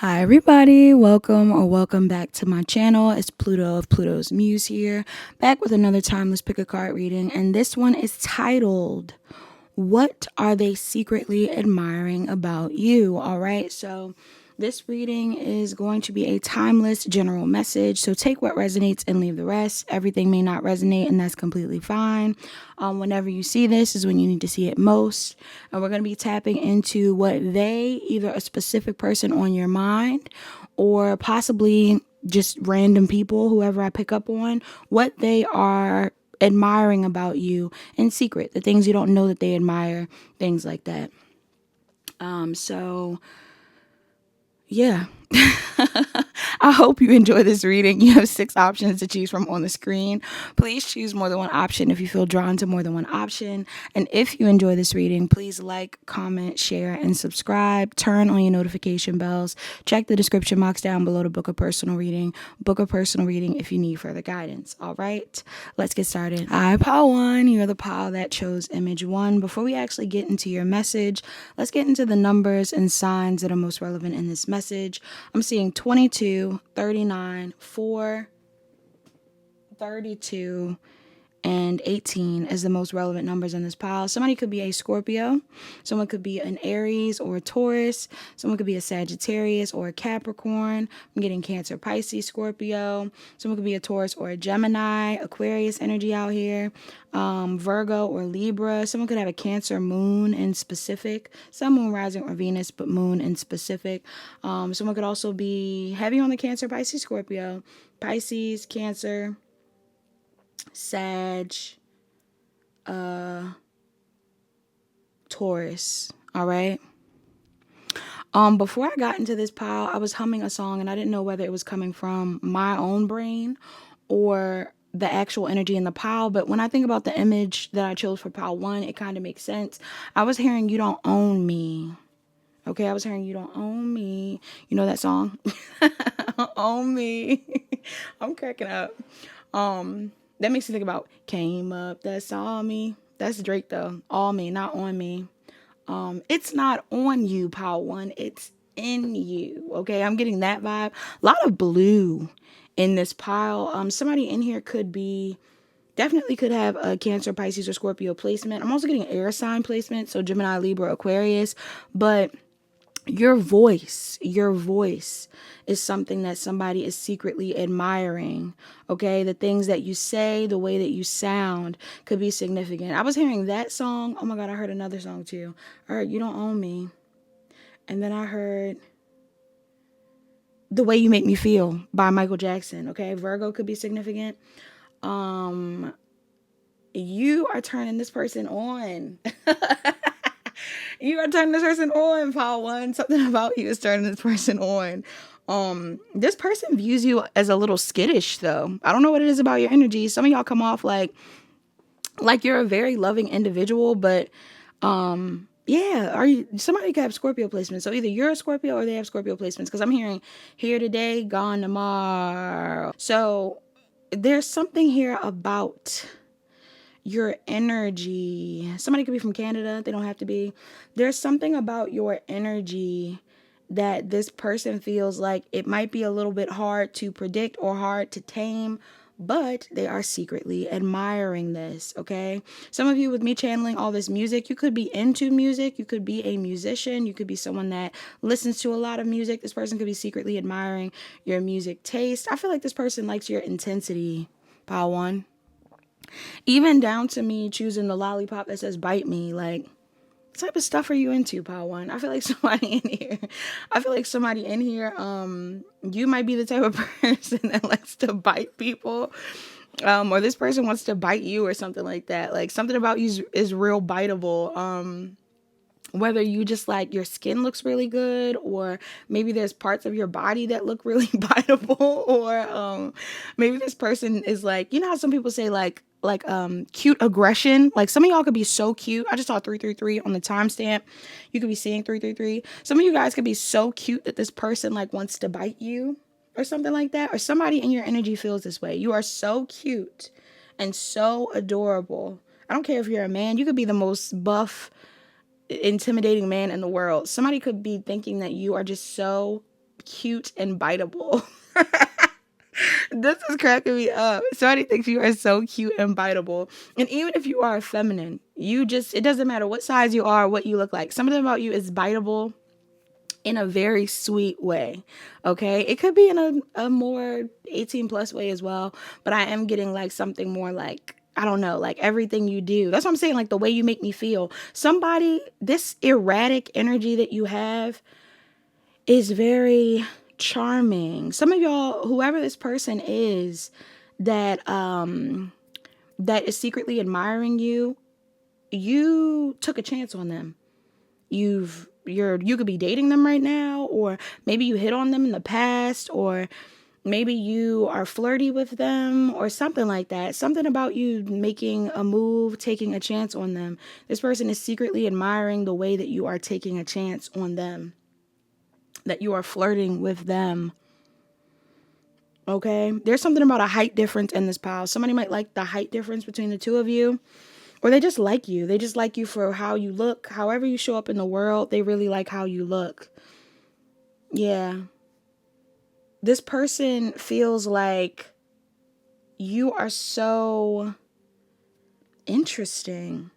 Hi everybody, welcome back to my channel. It's Pluto of Pluto's Muse here, back with another timeless pick a card reading, and this one is titled, What Are They Secretly Admiring About You? Alright, so this reading is going to be a timeless general message, so take what resonates and leave the rest. Everything may not resonate, and that's completely fine. Whenever you see this is when you need to see it most. And we're going to be tapping into what they, either a specific person on your mind or possibly just random people, whoever I pick up on, what they are admiring about you in secret, the things you don't know that they admire, things like that. So yeah. I hope you enjoy this reading. You have 6 options to choose from on the screen. Please choose more than one option if you feel drawn to more than one option. And if you enjoy this reading, please like, comment, share, and subscribe. Turn on your notification bells. Check the description box down below to book a personal reading. Book a personal reading if you need further guidance. All right, let's get started. Hi, pile 1. You're the pile that chose image 1. Before we actually get into your message, let's get into the numbers and signs that are most relevant in this message. I'm seeing 22, 39, 4, 32, and 18 as the most relevant numbers in this pile. Somebody could be a Scorpio. Someone could be an Aries or a Taurus. Someone could be a Sagittarius or a Capricorn. I'm getting Cancer, Pisces, Scorpio. Someone could be a Taurus or a Gemini, Aquarius energy out here. Virgo or Libra. Someone could have a Cancer moon in specific. Sun, moon, rising, or Venus, but moon in specific. Someone could also be heavy on the Cancer, Pisces, Scorpio, Pisces, Cancer, Sag, Taurus. All right. Before I got into this pile, I was humming a song and I didn't know whether it was coming from my own brain or the actual energy in the pile. But when I think about the image that I chose for pile 1, it kind of makes sense. I was hearing "You Don't Own Me." Okay, I was hearing "You Don't Own Me." You know that song? Own me. I'm cracking up. That makes me think about "Came Up That Saw Me." That's Drake though. All me, not on me. It's not on you, pile 1. It's in you. Okay, I'm getting that vibe. A lot of blue in this pile. Somebody in here definitely could have a Cancer, Pisces, or Scorpio placement. I'm also getting air sign placement, so Gemini, Libra, Aquarius. But your voice is something that somebody is secretly admiring. Okay, the things that you say, the way that you sound could be significant. I was hearing that song. Oh my God, I heard another song too. I heard "You Don't Own Me," and then I heard "The Way You Make Me Feel" by Michael Jackson. Okay, Virgo could be significant. You are turning this person on. You are turning this person on, pile 1. Something about you is turning this person on. This person views you as a little skittish, though. I don't know what it is about your energy. Some of y'all come off like you're a very loving individual, but yeah, somebody could have Scorpio placements. So either you're a Scorpio or they have Scorpio placements, because I'm hearing here today, gone tomorrow. So there's something here about your energy. Somebody could be from Canada. They don't have to be. There's something about your energy that this person feels like it might be a little bit hard to predict or hard to tame, but they are secretly admiring this. Okay, some of you, with me channeling all this music, you could be into music, you could be a musician, you could be someone that listens to a lot of music. This person could be secretly admiring your music taste. I feel like this person likes your intensity, pile 1. Even down to me choosing the lollipop that says "bite me." Like, what type of stuff are you into, pile 1? I feel like somebody in here, you might be the type of person that likes to bite people. Or this person wants to bite you or something like that. Like, something about you is real biteable. Whether you just like your skin looks really good, or maybe there's parts of your body that look really biteable, or maybe this person is like, you know how some people say like cute aggression. Like, some of y'all could be so cute. I just saw 333 on the timestamp. You could be seeing 333. Some of you guys could be so cute that this person like wants to bite you or something like that. Or somebody in your energy feels this way. You are so cute and so adorable. I don't care if you're a man. You could be the most buff, intimidating man in the world. Somebody could be thinking that you are just so cute and biteable. This is cracking me up. Somebody thinks you are so cute and biteable. And even if you are feminine, it doesn't matter what size you are, what you look like. Something about you is biteable in a very sweet way. Okay. It could be in a more 18 plus way as well. But I am getting like something more like, I don't know, like everything you do. That's what I'm saying. Like the way you make me feel. This erratic energy that you have is very charming. Some of y'all, whoever this person is that that is secretly admiring you, you took a chance on them. You could be dating them right now, or maybe you hit on them in the past, or maybe you are flirty with them or something like that. Something about you making a move, taking a chance on them. This person is secretly admiring the way that you are taking a chance on them, that you are flirting with them. Okay? There's something about a height difference in this pile. Somebody might like the height difference between the two of you. Or they just like you. They just like you for how you look. However you show up in the world, they really like how you look. Yeah. This person feels like you are so interesting.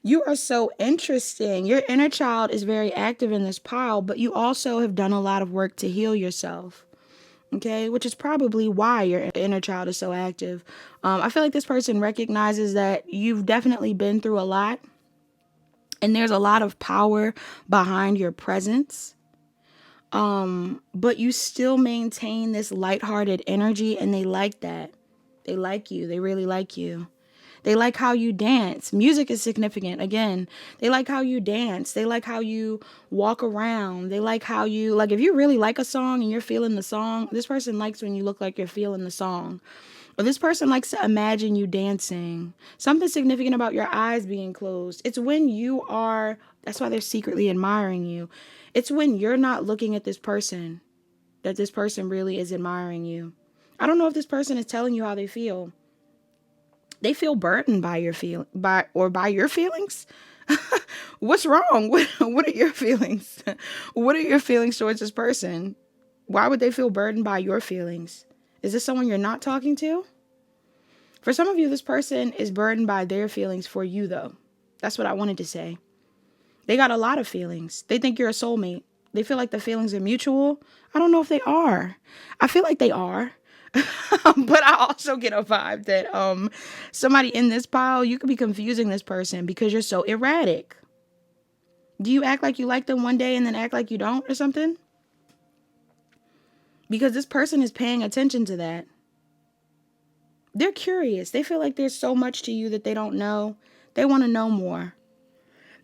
You are so interesting. Your inner child is very active in this pile, but you also have done a lot of work to heal yourself. Okay, which is probably why your inner child is so active. I feel like this person recognizes that you've definitely been through a lot, and there's a lot of power behind your presence. But you still maintain this lighthearted energy, and they like that. They like you. They really like you. They like how you dance. Music is significant. Again, they like how you dance. They like how you walk around. They like how you, like, if you really like a song and you're feeling the song, this person likes when you look like you're feeling the song. Or this person likes to imagine you dancing. Something significant about your eyes being closed. It's when you are, that's why they're secretly admiring you. It's when you're not looking at this person that this person really is admiring you. I don't know if this person is telling you how they feel. They feel burdened by your feelings. What's wrong? What are your feelings? What are your feelings towards this person? Why would they feel burdened by your feelings? Is this someone you're not talking to? For some of you, this person is burdened by their feelings for you, though. That's what I wanted to say. They got a lot of feelings. They think you're a soulmate. They feel like the feelings are mutual. I don't know if they are. I feel like they are. But I also get a vibe that somebody in this pile, you could be confusing this person because you're so erratic. Do you act like you like them one day and then act like you don't or something? Because this person is paying attention to that. They're curious. They feel like there's so much to you that they don't know. They want to know more.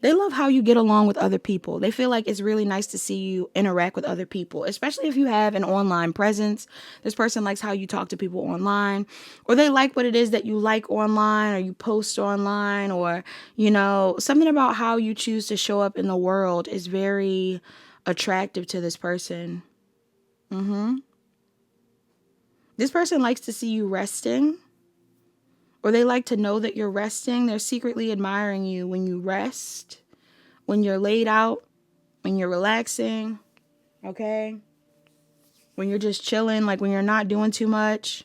They love how you get along with other people. They feel like it's really nice to see you interact with other people, especially if you have an online presence. This person likes how you talk to people online, or they like what it is that you like online, or you post online, or, something about how you choose to show up in the world is very attractive to this person. This person likes to see you resting, or they like to know that you're resting. They're secretly admiring you when you rest, when you're laid out, when you're relaxing, okay? When you're just chilling, like when you're not doing too much.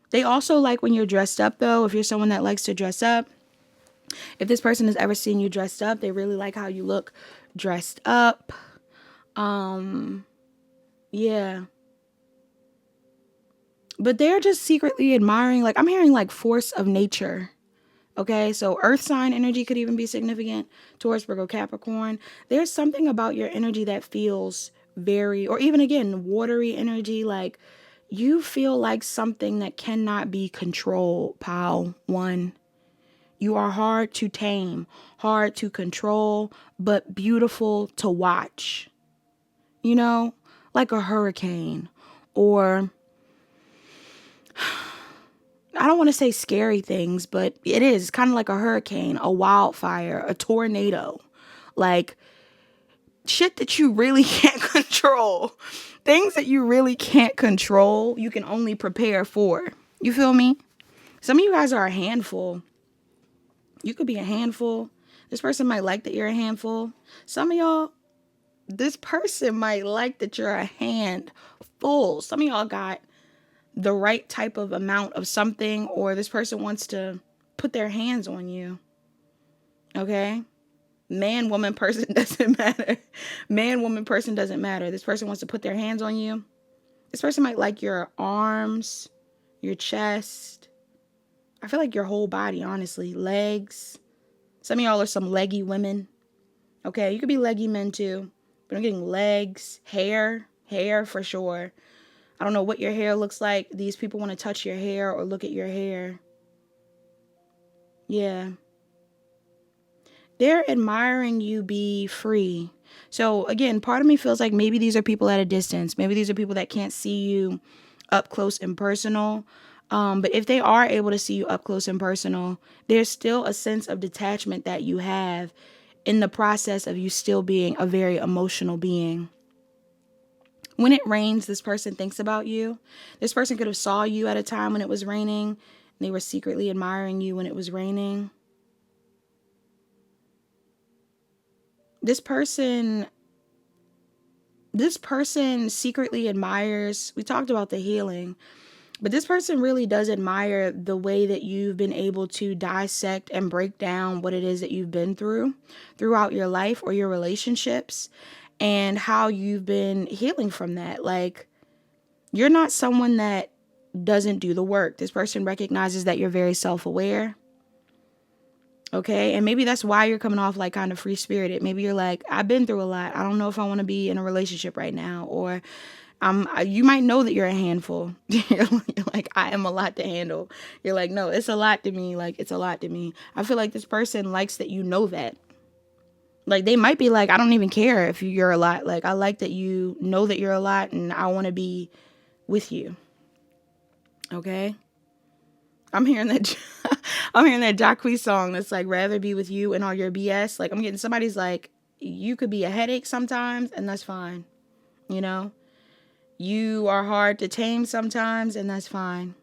They also like when you're dressed up, though. If you're someone that likes to dress up, if this person has ever seen you dressed up, they really like how you look dressed up. Yeah. But they're just secretly admiring, like, I'm hearing like force of nature. Okay, so earth sign energy could even be significant. Taurus, Virgo, Capricorn. There's something about your energy that feels very, or even again, watery energy. Like you feel like something that cannot be controlled, pile one. You are hard to tame, hard to control, but beautiful to watch. Like a hurricane, or I don't want to say scary things, but it is kind of like a hurricane, a wildfire, a tornado, like shit that you really can't control. Things that you really can't control, you can only prepare for. You feel me? Some of you guys are a handful. You could be a handful. This person might like that you're a handful. Some of y'all, this person might like that you're a handful. Some of y'all got the right type of amount of something, or this person wants to put their hands on you. Okay? Man, woman, person doesn't matter. Man, woman, person doesn't matter. This person wants to put their hands on you. This person might like your arms, your chest. I feel like your whole body, honestly. Legs. Some of y'all are some leggy women. Okay, you could be leggy men too. But I'm getting legs, hair for sure. I don't know what your hair looks like. These people want to touch your hair or look at your hair. Yeah. They're admiring you be free. So again, part of me feels like maybe these are people at a distance. Maybe these are people that can't see you up close and personal. But if they are able to see you up close and personal, there's still a sense of detachment that you have in the process of you still being a very emotional being. When it rains, this person thinks about you. This person could have saw you at a time when it was raining, and they were secretly admiring you when it was raining. This person secretly admires, we talked about the healing, but this person really does admire the way that you've been able to dissect and break down what it is that you've been through throughout your life or your relationships, and how you've been healing from that. Like, you're not someone that doesn't do the work. This person recognizes that you're very self-aware. Okay, and maybe that's why you're coming off like kind of free-spirited. Maybe you're like, I've been through a lot. I don't know if I want to be in a relationship right now. Or you might know that you're a handful. You're like, I am a lot to handle. You're like, no, it's a lot to me. Like, it's a lot to me. I feel like this person likes that you know that. Like, they might be like, I don't even care if you're a lot. Like, I like that you know that you're a lot, and I want to be with you. Okay? I'm hearing that Jacquees song that's like, rather be with you and all your BS. Like, I'm getting somebody's like, you could be a headache sometimes, and that's fine. You know? You are hard to tame sometimes, and that's fine.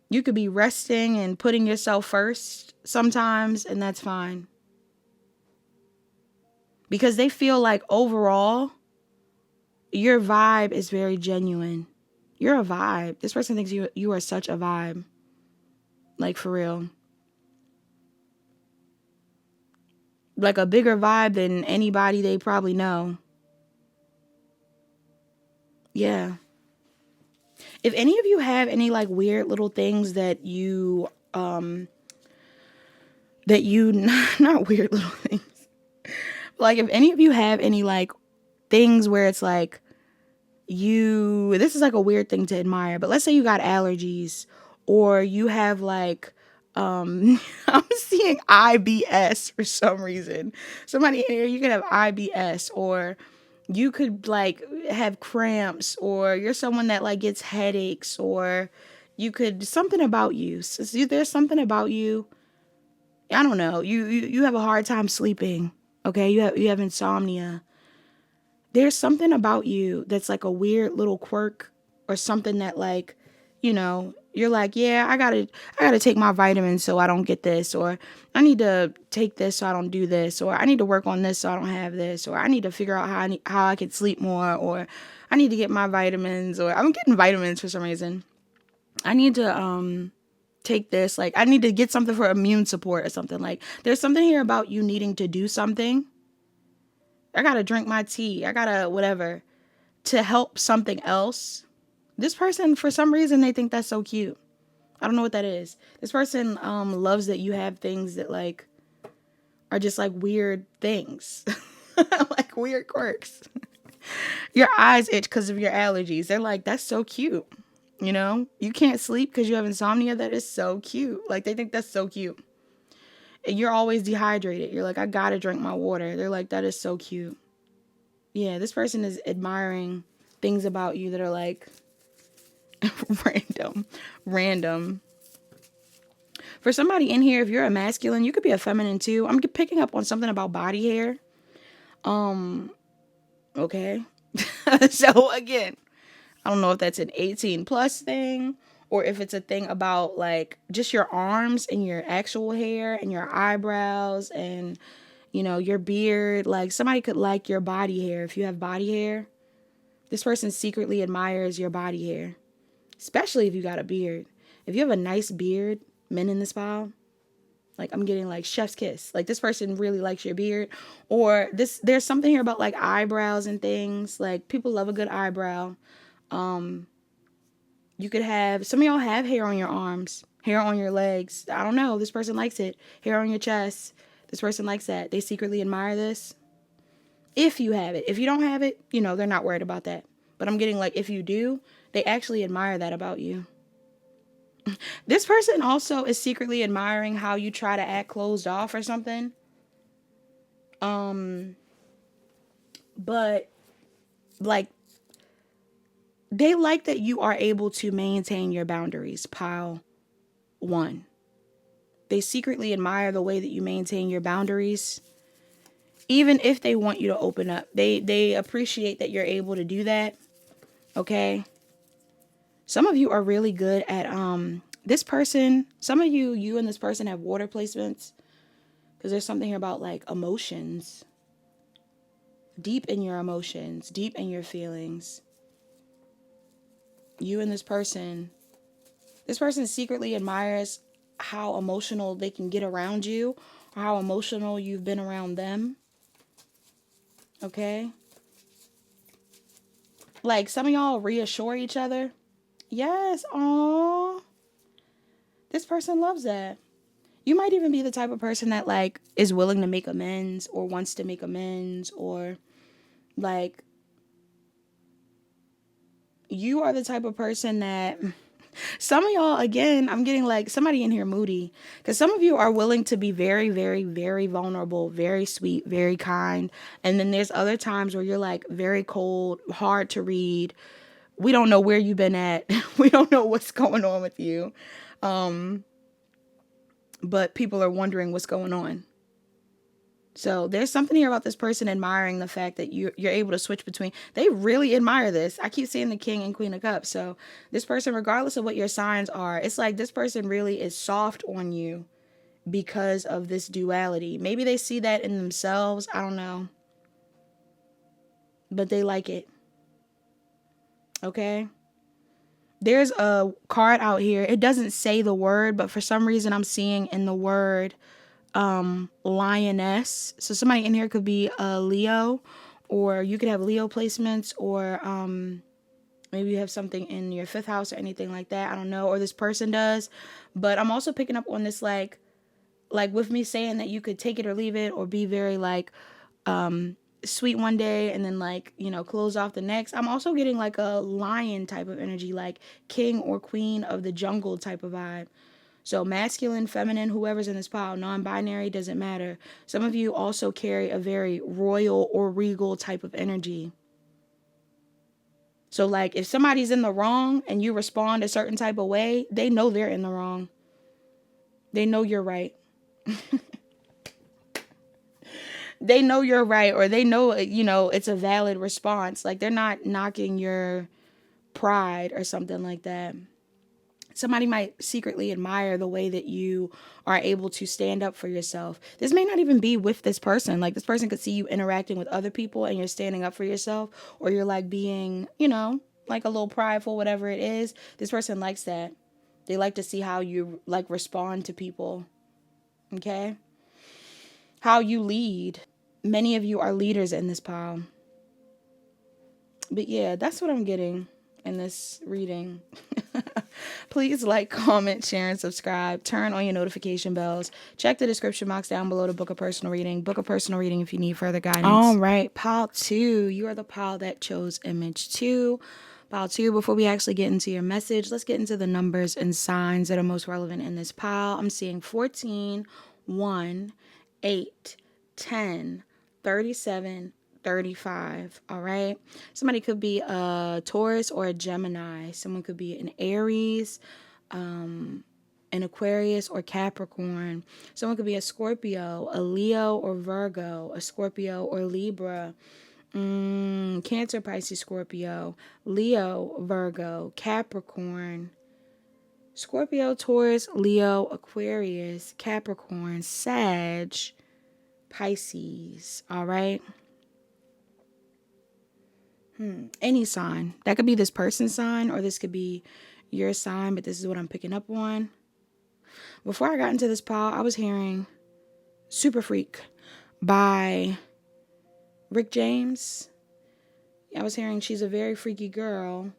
You could be resting and putting yourself first sometimes, and that's fine. Because they feel like overall, your vibe is very genuine. You're a vibe. This person thinks you are such a vibe. Like, for real. Like a bigger vibe than anybody they probably know. Yeah. If any of you have any like weird little things that you not weird little things. Like, if any of you have any like things where it's like this is like a weird thing to admire, but let's say you got allergies, or you have like I'm seeing IBS for some reason. Somebody in here, you could have IBS, or you could like have cramps, or you're someone that like gets headaches, or you could, something about you. So there's something about you. I don't know. You have a hard time sleeping. Okay, you have insomnia. There's something about you that's like a weird little quirk, or something that like, you're like, yeah, I gotta take my vitamins so I don't get this, or I need to take this so I don't do this, or I need to work on this so I don't have this, or I need to figure out how I can sleep more, or I need to get my vitamins, or I'm getting vitamins for some reason. I need to take this, like I need to get something for immune support or something. Like, there's something here about you needing to do something. I gotta drink my tea. I gotta whatever to help something else. This person, for some reason, they think that's so cute. I don't know what that is. This person loves that you have things that like are just like weird things, like weird quirks. Your eyes itch because of your allergies. They're like, that's so cute. You can't sleep because you have insomnia. That is so cute. Like, they think that's so cute. And you're always dehydrated. You're like, I gotta drink my water. They're like, that is so cute. Yeah, this person is admiring things about you that are like random. For somebody in here, if you're a masculine, you could be a feminine too. I'm picking up on something about body hair. Okay. So again, I don't know if that's an 18 plus thing, or if it's a thing about like just your arms and your actual hair and your eyebrows and You know, your beard, like somebody could like your body hair. If you have body hair, this person secretly admires your body hair, especially if you got a beard. If you have a nice beard, men in this file, like I'm getting like chef's kiss. Like this person really likes your beard. Or there's something here about like eyebrows and things. Like people love a good eyebrow. You could have, some of y'all have hair on your arms, hair on your legs. I don't know. This person likes it. Hair on your chest. This person likes that. They secretly admire this. If you have it. If you don't have it, you know, they're not worried about that. But I'm getting like, if you do, they actually admire that about you. This person also is secretly admiring how you try to act closed off or something. But like, they like that you are able to maintain your boundaries, pile 1. They secretly admire the way that you maintain your boundaries. Even if they want you to open up, they appreciate that you're able to do that. Okay. Some of you are really good at, this person, some of you and this person have water placements. Because there's something here about like emotions. Deep in your emotions, deep in your feelings. You and this person secretly admires how emotional they can get around you, or how emotional you've been around them. Okay? Like some of y'all reassure each other. Yes, aww. This person loves that. You might even be the type of person that like is willing to make amends or wants to make amends, or like you are the type of person that some of y'all, again, I'm getting like somebody in here moody, because some of you are willing to be very, very, very vulnerable, very sweet, very kind. And then there's other times where you're like very cold, hard to read. We don't know where you've been at. We don't know what's going on with you. But people are wondering what's going on. So there's something here about this person admiring the fact that you're able to switch between. They really admire this. I keep seeing the King and Queen of Cups. So this person, regardless of what your signs are, it's like this person really is soft on you because of this duality. Maybe they see that in themselves. I don't know. But they like it. Okay? There's a card out here. It doesn't say the word, but for some reason I'm seeing in the word lioness. So somebody in here could be a Leo, or you could have Leo placements, or maybe you have something in your 5th house or anything like that. I don't know, or this person does. But I'm also picking up on this like with me saying that you could take it or leave it, or be very like sweet one day and then like, you know, close off the next. I'm also getting like a lion type of energy, like king or queen of the jungle type of vibe. So masculine, feminine, whoever's in this pile, non-binary, doesn't matter. Some of you also carry a very royal or regal type of energy. So like if somebody's in the wrong and you respond a certain type of way, they know they're in the wrong. They know you're right. They know you're right, or they know, you know, it's a valid response. Like they're not knocking your pride or something like that. Somebody might secretly admire the way that you are able to stand up for yourself. This may not even be with this person. Like this person could see you interacting with other people and you're standing up for yourself, or you're like being, you know, like a little prideful, whatever it is. This person likes that. They like to see how you like respond to people. Okay? How you lead. Many of you are leaders in this pile. But yeah, that's what I'm getting in this reading. Please like, comment, share, and subscribe. Turn on your notification bells. Check the description box down below to book a personal reading. Book a personal reading if you need further guidance. All right, pile 2. You are the pile that chose image 2. Pile 2, before we actually get into your message, let's get into the numbers and signs that are most relevant in this pile. I'm seeing 14, 1, 8, 10, 37, 35. All right. Somebody could be a Taurus or a Gemini. Someone could be an Aries, an Aquarius or Capricorn. Someone could be a Scorpio, a Leo or Virgo, a Scorpio or Libra, Cancer, Pisces, Scorpio, Leo, Virgo, Capricorn, Scorpio, Taurus, Leo, Aquarius, Capricorn, Sag, Pisces. All right. Any sign. That could be this person's sign or this could be your sign, but this is what I'm picking up on. Before I got into this pile, I was hearing Super Freak by Rick James. I was hearing she's a very freaky girl,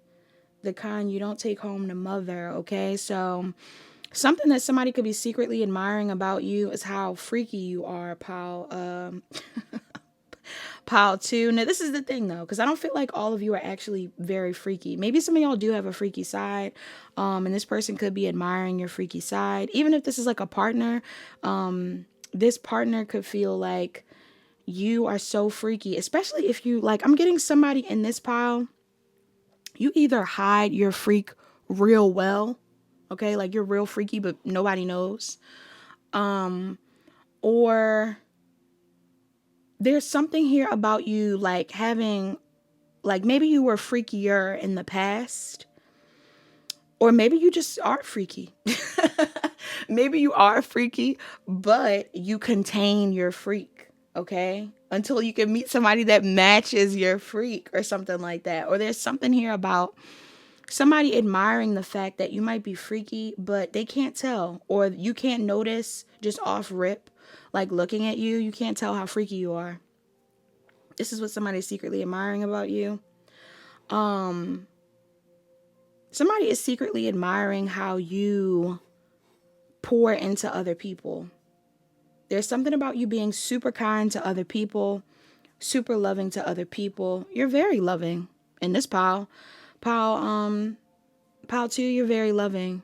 the kind you don't take home to mother, okay? So something that somebody could be secretly admiring about you is how freaky you are, pal. Pile 2. Now, this is the thing, though, because I don't feel like all of you are actually very freaky. Maybe some of y'all do have a freaky side, and this person could be admiring your freaky side. Even if this is like a partner, this partner could feel like you are so freaky, especially if you, like, I'm getting somebody in this pile, you either hide your freak real well, okay, like you're real freaky, but nobody knows, or there's something here about you, like having, like maybe you were freakier in the past, or maybe you just are freaky. Maybe you are freaky, but you contain your freak, okay? Until you can meet somebody that matches your freak or something like that. Or there's something here about somebody admiring the fact that you might be freaky, but they can't tell, or you can't notice just off rip, like looking at you, you can't tell how freaky you are. This is what somebody's secretly admiring about you. Somebody is secretly admiring how you pour into other people. There's something about you being super kind to other people, super loving to other people. You're very loving in this pile. Pile 2, you're very loving.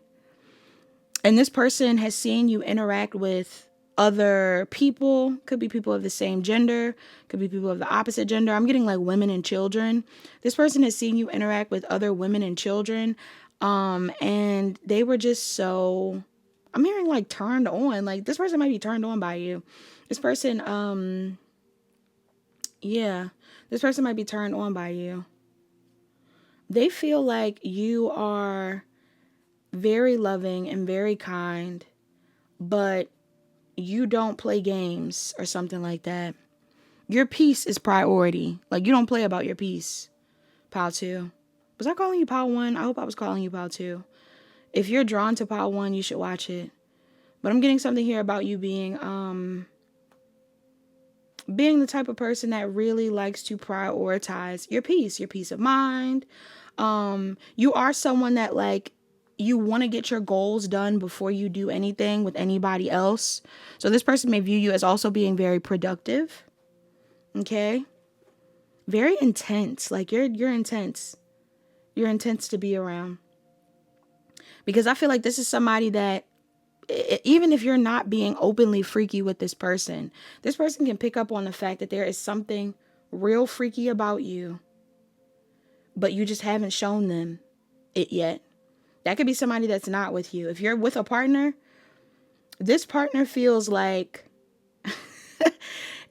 And this person has seen you interact with other people. Could be people of the same gender, could be people of the opposite gender. I'm getting like women and children. This person has seen you interact with other women and children, and they were just so, I'm hearing like turned on. Like this person might be turned on by you. This person, this person might be turned on by you. They feel like you are very loving and very kind, but you don't play games or something like that. Your peace is priority. Like you don't play about your peace. Pile 2. Was I calling you Pile 1? I hope I was calling you Pile 2. If you're drawn to Pile 1, you should watch it. But I'm getting something here about you being the type of person that really likes to prioritize your peace of mind. You are someone that like, you want to get your goals done before you do anything with anybody else. So this person may view you as also being very productive. Okay? Very intense. Like you're intense. You're intense to be around. Because I feel like this is somebody that, even if you're not being openly freaky with this person can pick up on the fact that there is something real freaky about you, but you just haven't shown them it yet. That could be somebody that's not with you. If you're with a partner, this partner feels like,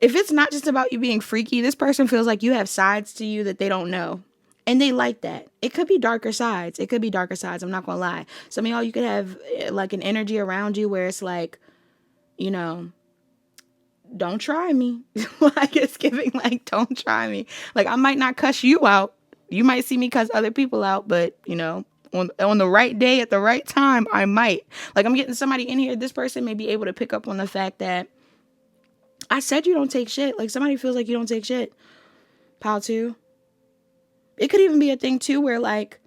if it's not just about you being freaky, this person feels like you have sides to you that they don't know. And they like that. It could be darker sides. I'm not going to lie. Some of y'all, you could have like an energy around you where it's like, you know, don't try me. Like it's giving like, don't try me. Like I might not cuss you out. You might see me cuss other people out, but you know, on the right day at the right time, I might. Like I'm getting somebody in here. This person may be able to pick up on the fact that I said you don't take shit. Like somebody feels like you don't take shit. Pile 2. It could even be a thing too where like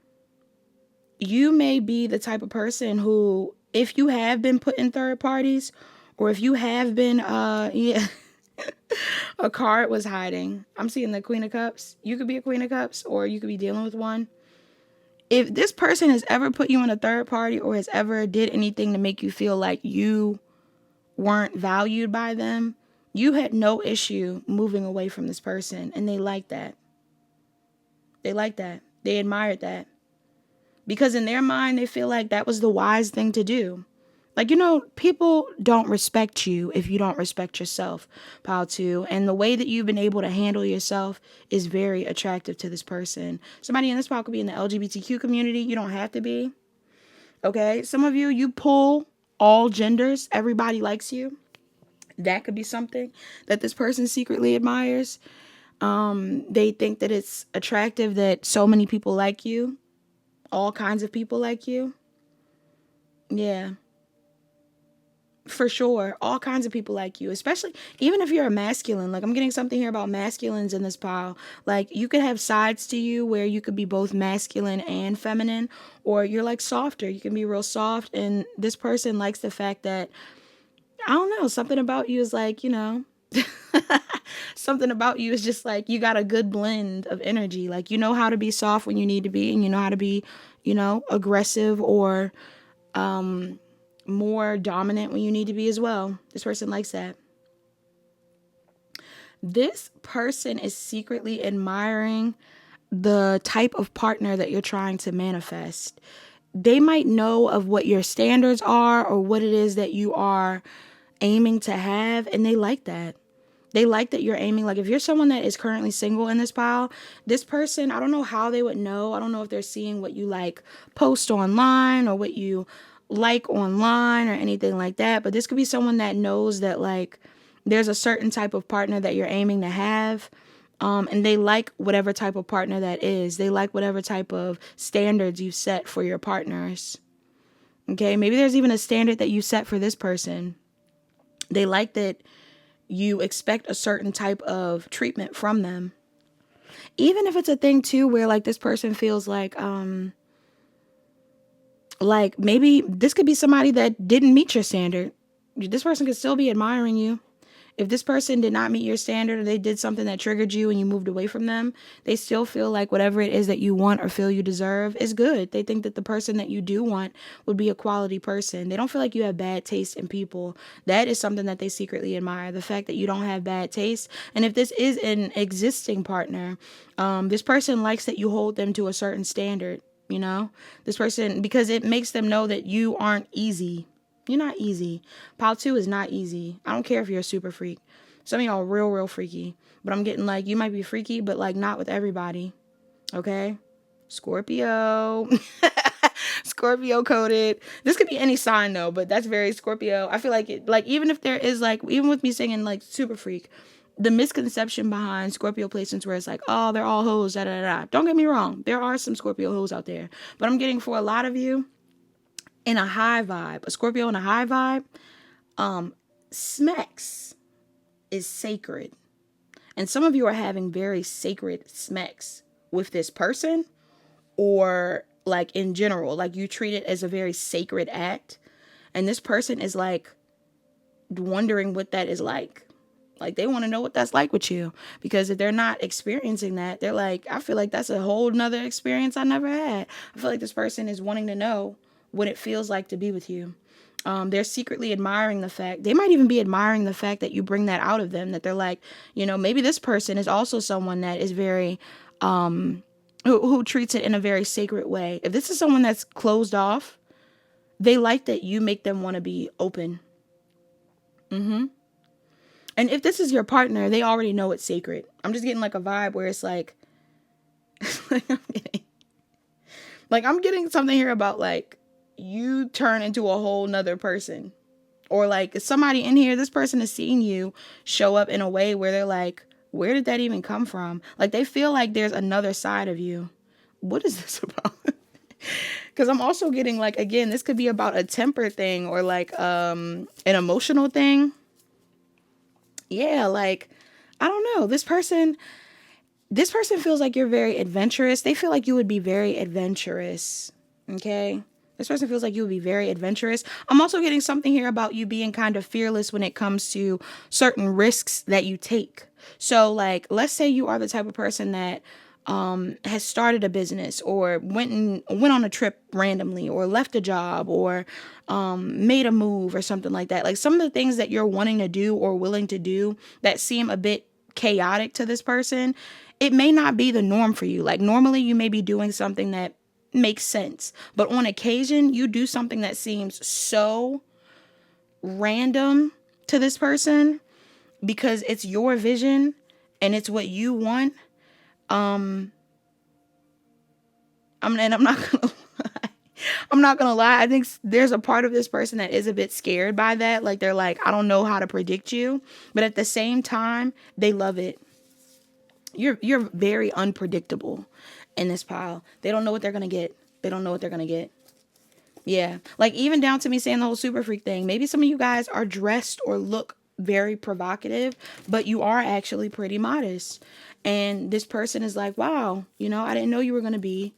you may be the type of person who, if you have been put in third parties, or if you have been a card was hiding. I'm seeing the Queen of Cups. You could be a Queen of Cups, or you could be dealing with one. If this person has ever put you in a third party or has ever did anything to make you feel like you weren't valued by them, you had no issue moving away from this person. And they like that. They like that. They admired that. Because in their mind, they feel like that was the wise thing to do. Like, you know, people don't respect you if you don't respect yourself, Pile 2. And the way that you've been able to handle yourself is very attractive to this person. Somebody in this pile could be in the LGBTQ community. You don't have to be. Okay? Some of you, you pull all genders. Everybody likes you. That could be something that this person secretly admires. They think that it's attractive that so many people like you, all kinds of people like you. Yeah, for sure. All kinds of people like you, especially even if you're a masculine. Like, I'm getting something here about masculines in this pile. Like, you could have sides to you where you could be both masculine and feminine, or you're like softer. You can be real soft. And this person likes the fact that, I don't know, something about you is like, something about you is just like you got a good blend of energy. Like, you know how to be soft when you need to be, and you know how to be, aggressive or more dominant when you need to be as well. This person likes that. This person is secretly admiring the type of partner that you're trying to manifest. They might know of what your standards are or what it is that you are aiming to have, and they like that. They like that you're aiming. Like, if you're someone that is currently single in this pile, this person, I don't know how they would know. I don't know if they're seeing what you like post online or what you like online or anything like that. But this could be someone that knows that, like, there's a certain type of partner that you're aiming to have. And they like whatever type of partner that is. They like whatever type of standards you set for your partners. Okay, maybe there's even a standard that you set for this person. They like that you expect a certain type of treatment from them. Even if it's a thing too where like this person feels like maybe this could be somebody that didn't meet your standard. This person could still be admiring you. If this person did not meet your standard, or they did something that triggered you and you moved away from them, they still feel like whatever it is that you want or feel you deserve is good. They think that the person that you do want would be a quality person. They don't feel like you have bad taste in people. That is something that they secretly admire, the fact that you don't have bad taste. And if this is an existing partner, this person likes that you hold them to a certain standard. This person, because it makes them know that you aren't easy. You're not easy. Pile 2 is not easy. I don't care if you're a super freak. Some of y'all are real, real freaky. But I'm getting like, you might be freaky, but like not with everybody. Okay? Scorpio. Scorpio coded. This could be any sign though, but that's very Scorpio. I feel like it, like, even if there is like, even with me singing like super freak, the misconception behind Scorpio placements where it's like, oh, they're all hoes, da da da. Don't get me wrong. There are some Scorpio hoes out there. But I'm getting for a lot of you, in a high vibe, a Scorpio in a high vibe, Smex is sacred. And some of you are having very sacred Smex with this person, or like in general, like you treat it as a very sacred act. And this person is like wondering what that is like. Like, they want to know what that's like with you, because if they're not experiencing that, they're like, I feel like that's a whole nother experience I never had. I feel like this person is wanting to know what it feels like to be with you. They're secretly admiring the fact, they might even be admiring the fact that you bring that out of them, that they're like, maybe this person is also someone that is very, who treats it in a very sacred way. If this is someone that's closed off, they like that you make them want to be open. And if this is your partner, they already know it's sacred. I'm just getting like a vibe where it's like, I'm getting something here about like, you turn into a whole nother person. Or like somebody in here, this person has seen you show up in a way where they're like, where did that even come from? Like, they feel like there's another side of you. What is this about? Because I'm also getting like, again, this could be about a temper thing or like an emotional thing. Yeah, like, I don't know. This person feels like you're very adventurous. They feel like you would be very adventurous. Okay? This person feels like you would be very adventurous. I'm also getting something here about you being kind of fearless when it comes to certain risks that you take. So, like, let's say you are the type of person that has started a business, or went on a trip randomly, or left a job, or made a move or something like that. Like, some of the things that you're wanting to do or willing to do that seem a bit chaotic to this person, it may not be the norm for you. Like, normally you may be doing something that makes sense, but on occasion you do something that seems so random to this person because it's your vision and it's what you want. I'm not gonna lie. I'm not gonna lie. I think there's a part of this person that is a bit scared by that. Like they're like, I don't know how to predict you, but at the same time, they love it. You're very unpredictable in this pile. They don't know what they're gonna get. They don't know what they're gonna get. Yeah, like even down to me saying the whole super freak thing. Maybe some of you guys are dressed or look very provocative, but you are actually pretty modest. And this person is like, wow, I didn't know you were gonna be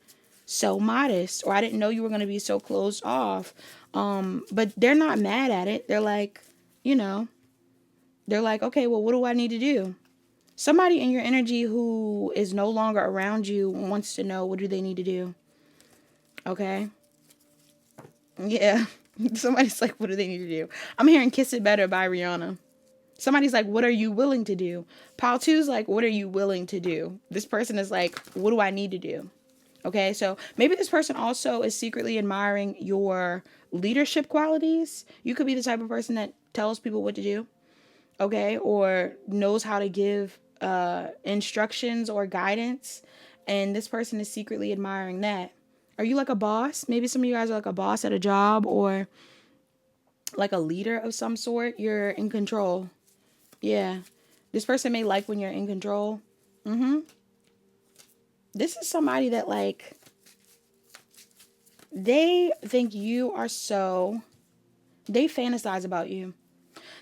so modest, or I didn't know you were going to be so closed off. But they're not mad at it. They're like, you know, they're like, okay, well, what do I need to do? Somebody in your energy who is no longer around you wants to know, what do they need to do? Okay. Yeah. Somebody's like, what do they need to do? I'm hearing Kiss It Better by Rihanna. Somebody's like, what are you willing to do? Pile 2's like, what are you willing to do? This person is like, what do I need to do? Okay, so maybe this person also is secretly admiring your leadership qualities. You could be the type of person that tells people what to do, okay, or knows how to give instructions or guidance. And this person is secretly admiring that. Are you like a boss? Maybe some of you guys are like a boss at a job or like a leader of some sort. You're in control. Yeah. This person may like when you're in control. This is somebody that like, they think you are they fantasize about you.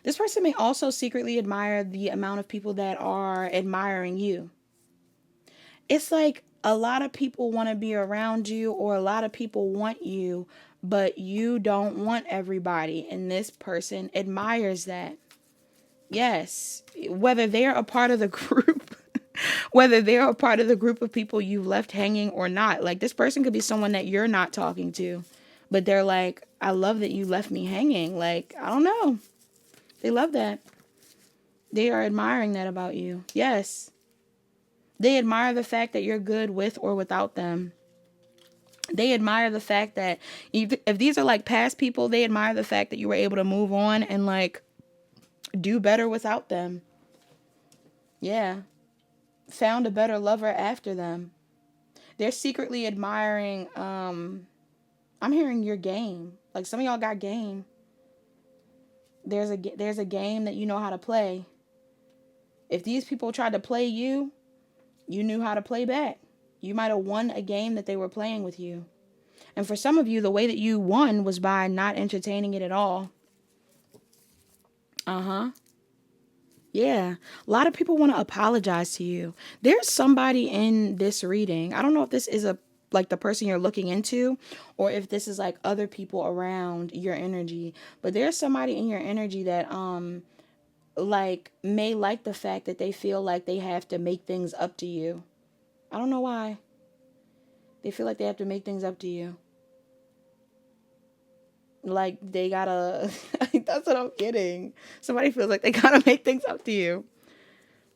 This person may also secretly admire the amount of people that are admiring you. It's like a lot of people want to be around you, or a lot of people want you, but you don't want everybody. And this person admires that. Yes. Whether they're a part of the group, whether they're a part of the group of people you've left hanging or not. Like this person could be someone that you're not talking to, but they're like, I love that you left me hanging. Like, I don't know. They love that. They are admiring that about you. Yes. They admire the fact that you're good with or without them. They admire the fact that if these are like past people, they admire the fact that you were able to move on and like do better without them. Yeah. Found a better lover after them. They're secretly admiring, I'm hearing your game. Like some of y'all got game. There's a game that you know how to play. If these people tried to play you, you knew how to play back. You might have won a game that they were playing with you. And for some of you, the way that you won was by not entertaining it at all. Yeah. A lot of people want to apologize to you. There's somebody in this reading. I don't know if this is like the person you're looking into, or if this is like other people around your energy, but there's somebody in your energy that like may like the fact that they feel like they have to make things up to you. I don't know why. They feel like they have to make things up to you. Like they gotta, that's what I'm getting. Somebody feels like they gotta make things up to you.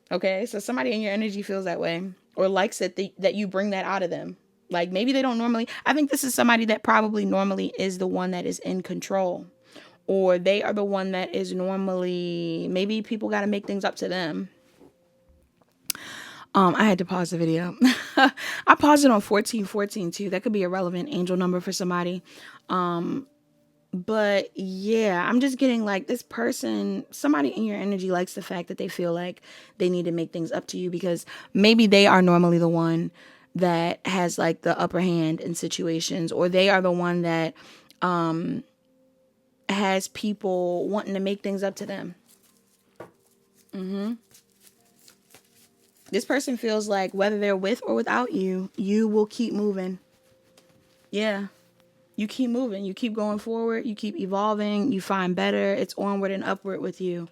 Okay, so somebody in your energy feels that way, or likes it that you bring that out of them. Like maybe they don't normally, I think this is somebody that probably normally is the one that is in control, or they are the one that is normally, maybe people gotta make things up to them. I had to pause the video. I paused it on 1414 too. That could be a relevant angel number for somebody. But yeah, I'm just getting like this person, somebody in your energy likes the fact that they feel like they need to make things up to you, because maybe they are normally the one that has like the upper hand in situations, or they are the one that has people wanting to make things up to them. This person feels like whether they're with or without you, you will keep moving. Yeah. You keep moving. You keep going forward. You keep evolving. You find better. It's onward and upward with you.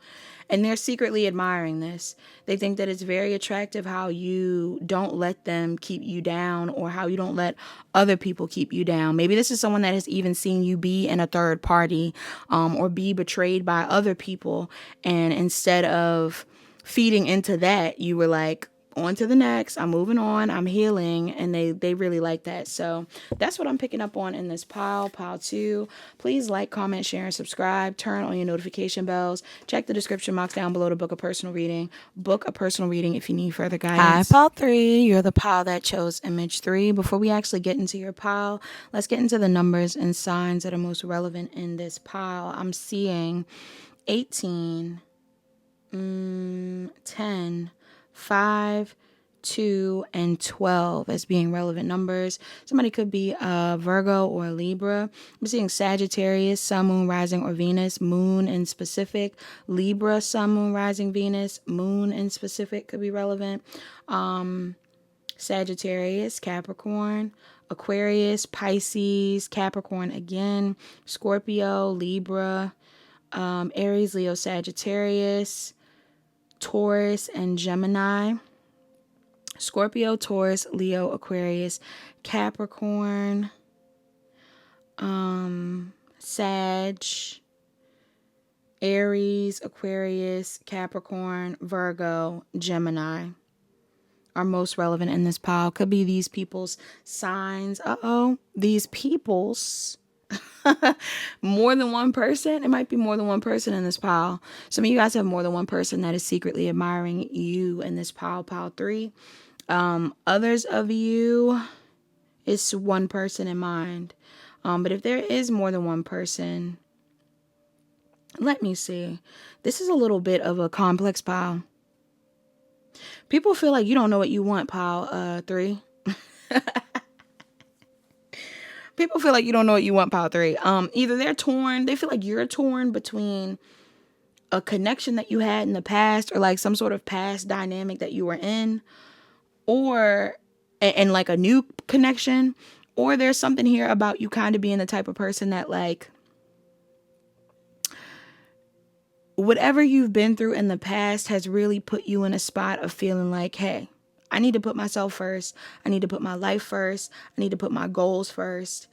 And they're secretly admiring this. They think that it's very attractive how you don't let them keep you down, or how you don't let other people keep you down. Maybe this is someone that has even seen you be in a third party, or be betrayed by other people. And instead of feeding into that, you were like, on to the next. I'm moving on. I'm healing. And they really like that. So that's what I'm picking up on in this pile 2. Please like, comment, share, and subscribe. Turn on your notification bells. Check the description box down below to book a personal reading. Book a personal reading if you need further guidance. Hi, pile 3. You're the pile that chose image 3. Before we actually get into your pile, let's get into the numbers and signs that are most relevant in this pile. I'm seeing 18, 10, 5, 2, and 12 as being relevant numbers. Somebody could be a Virgo or a Libra. I'm seeing Sagittarius, Sun, Moon, Rising, or Venus, Moon in specific. Libra, Sun, Moon, Rising, Venus, Moon in specific could be relevant. Sagittarius, Capricorn, Aquarius, Pisces, Capricorn again, Scorpio, Libra, Aries, Leo, Sagittarius, Taurus, and Gemini. Scorpio, Taurus, Leo, Aquarius, Capricorn, Sag, Aries, Aquarius, Capricorn, Virgo, Gemini are most relevant in this pile. Could be these people's signs. These people's more than one person. It might be more than one person in this pile. Some of you guys have more than one person that is secretly admiring you in this pile 3. Others of you, it's one person in mind. But if there is more than one person, let me see. This is a little bit of a complex pile. People feel like you don't know what you want, pile 3. People feel like you don't know what you want, pile 3. Either they're torn, they feel like you're torn between a connection that you had in the past or like some sort of past dynamic that you were in, or and like a new connection, or there's something here about you kind of being the type of person that like whatever you've been through in the past has really put you in a spot of feeling like, hey, I need to put myself first. I need to put my life first. I need to put my goals first.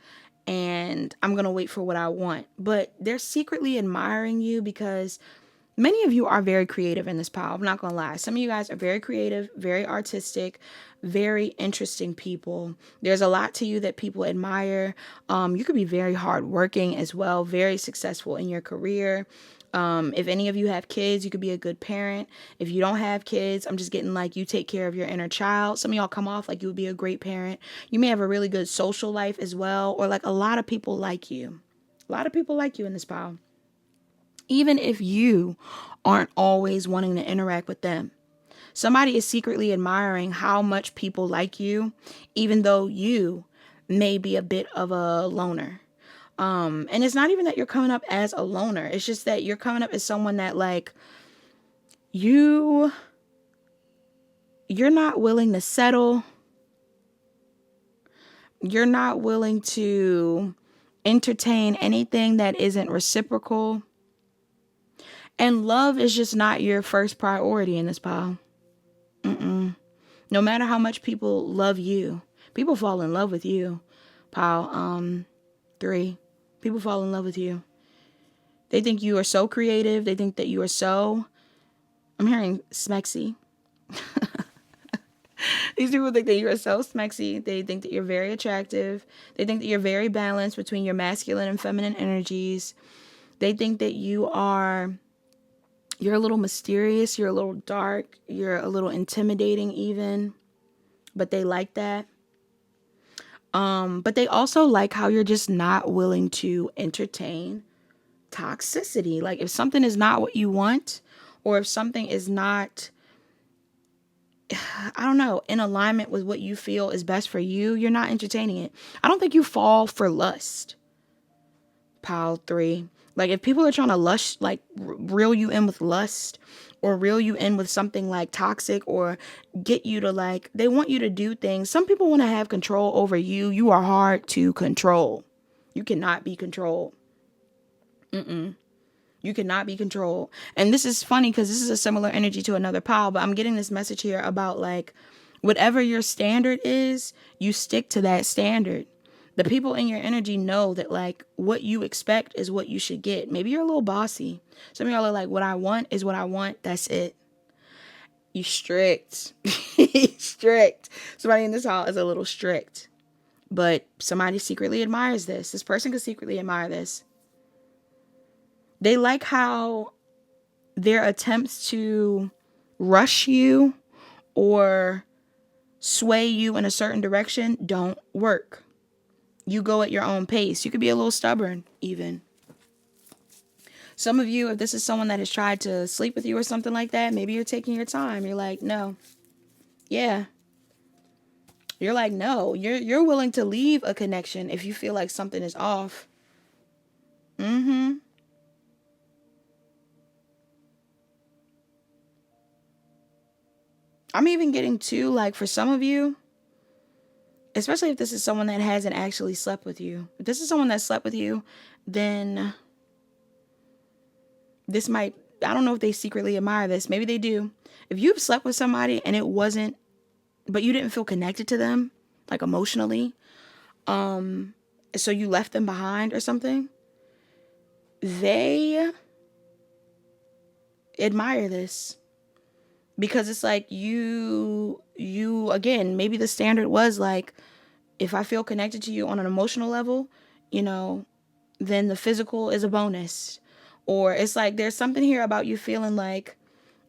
And I'm going to wait for what I want. But they're secretly admiring you because many of you are very creative in this pile. I'm not going to lie. Some of you guys are very creative, very artistic, very interesting people. There's a lot to you that people admire. You could be very hardworking as well, very successful in your career. If any of you have kids, you could be a good parent. If you don't have kids, I'm just getting like you take care of your inner child. Some of y'all come off like you would be a great parent. You may have a really good social life as well, or like a lot of people like you. A lot of people like you in this pile. Even if you aren't always wanting to interact with them. Somebody is secretly admiring how much people like you, even though you may be a bit of a loner. And it's not even that you're coming up as a loner. It's just that you're coming up as someone that like you're not willing to settle. You're not willing to entertain anything that isn't reciprocal. And love is just not your first priority in this pile. No matter how much people love you, people fall in love with you. Pile 3. People fall in love with you. They think you are so creative. They think that you are so, I'm hearing smexy. These people think that you are so smexy. They think that you're very attractive. They think that you're very balanced between your masculine and feminine energies. They think that you're a little mysterious. You're a little dark. You're a little intimidating even. But they like that. But they also like how you're just not willing to entertain toxicity. Like if something is not what you want, or if something is not, I don't know, in alignment with what you feel is best for you, you're not entertaining it. I don't think you fall for lust. Pile 3. Like if people are trying to reel you in with lust, or reel you in with something like toxic, or get you to like, they want you to do things. Some people want to have control over you. You are hard to control. You cannot be controlled. You cannot be controlled. And this is funny because this is a similar energy to another pile, but I'm getting this message here about like, whatever your standard is, you stick to that standard. The people in your energy know that like what you expect is what you should get. Maybe you're a little bossy. Some of y'all are like, what I want is what I want. That's it. You strict. Strict. Somebody in this hall is a little strict. But somebody secretly admires this. This person could secretly admire this. They like how their attempts to rush you or sway you in a certain direction don't work. You go at your own pace. You could be a little stubborn, even. Some of you, if this is someone that has tried to sleep with you or something like that, maybe you're taking your time. You're like, no. Yeah. You're like, no. You're willing to leave a connection if you feel like something is off. Mm-hmm. I'm even getting to, like, for some of you, especially if this is someone that hasn't actually slept with you. If this is someone that slept with you, then this might, I don't know if they secretly admire this. Maybe they do. If you've slept with somebody and it wasn't, but you didn't feel connected to them, like emotionally, so you left them behind or something, they admire this. Because it's like you again, maybe the standard was like, if I feel connected to you on an emotional level, then the physical is a bonus. Or it's like there's something here about you feeling like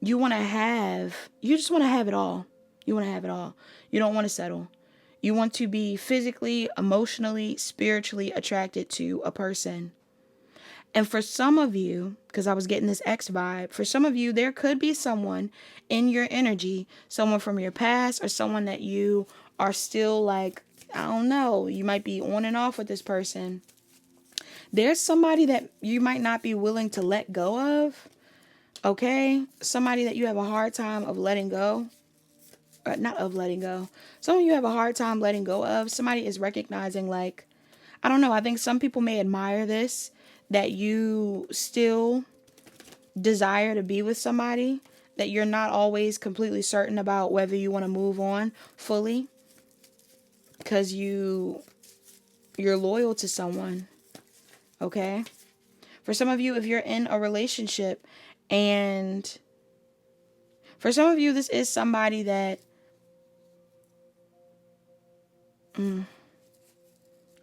you just want to have it all. You want to have it all. You don't want to settle. You want to be physically, emotionally, spiritually attracted to a person. And for some of you, because I was getting this X vibe, for some of you, there could be someone in your energy, someone from your past or someone that you are still like, I don't know, you might be on and off with this person. There's somebody that you might not be willing to let go of, okay? Somebody that you have a hard time of letting go. Not of letting go. Someone you have a hard time letting go of. Somebody is recognizing, like, I don't know, I think some people may admire this, that you still desire to be with somebody, that you're not always completely certain about whether you want to move on fully, because you're loyal to someone, okay? For some of you, if you're in a relationship, and for some of you, this is somebody that, I'm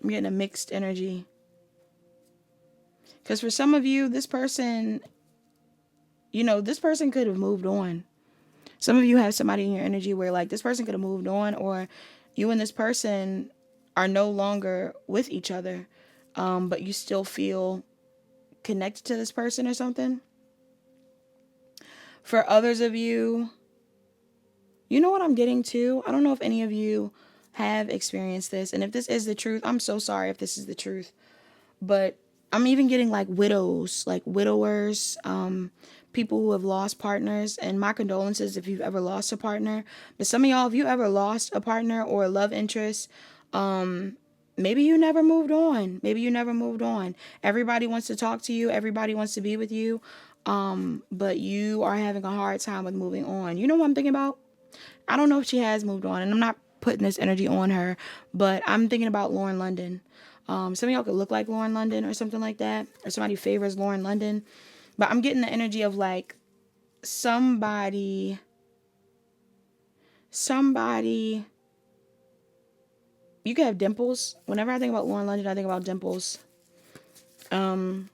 getting a mixed energy. Because for some of you, this person, this person could have moved on. Some of you have somebody in your energy where, like, this person could have moved on, or you and this person are no longer with each other, but you still feel connected to this person or something. For others of you, you know what I'm getting to? I don't know if any of you have experienced this, and if this is the truth, I'm so sorry if this is the truth, but I'm even getting like widows, like widowers, people who have lost partners, and my condolences if you've ever lost a partner. But some of y'all, if you ever lost a partner or a love interest, maybe you never moved on. Maybe you never moved on. Everybody wants to talk to you. Everybody wants to be with you. But you are having a hard time with moving on. You know what I'm thinking about? I don't know if she has moved on, and I'm not putting this energy on her, but I'm thinking about Lauren London. Some of y'all could look like Lauren London or something like that, or somebody favors Lauren London. But I'm getting the energy of like somebody, you could have dimples. Whenever I think about Lauren London, I think about dimples. Or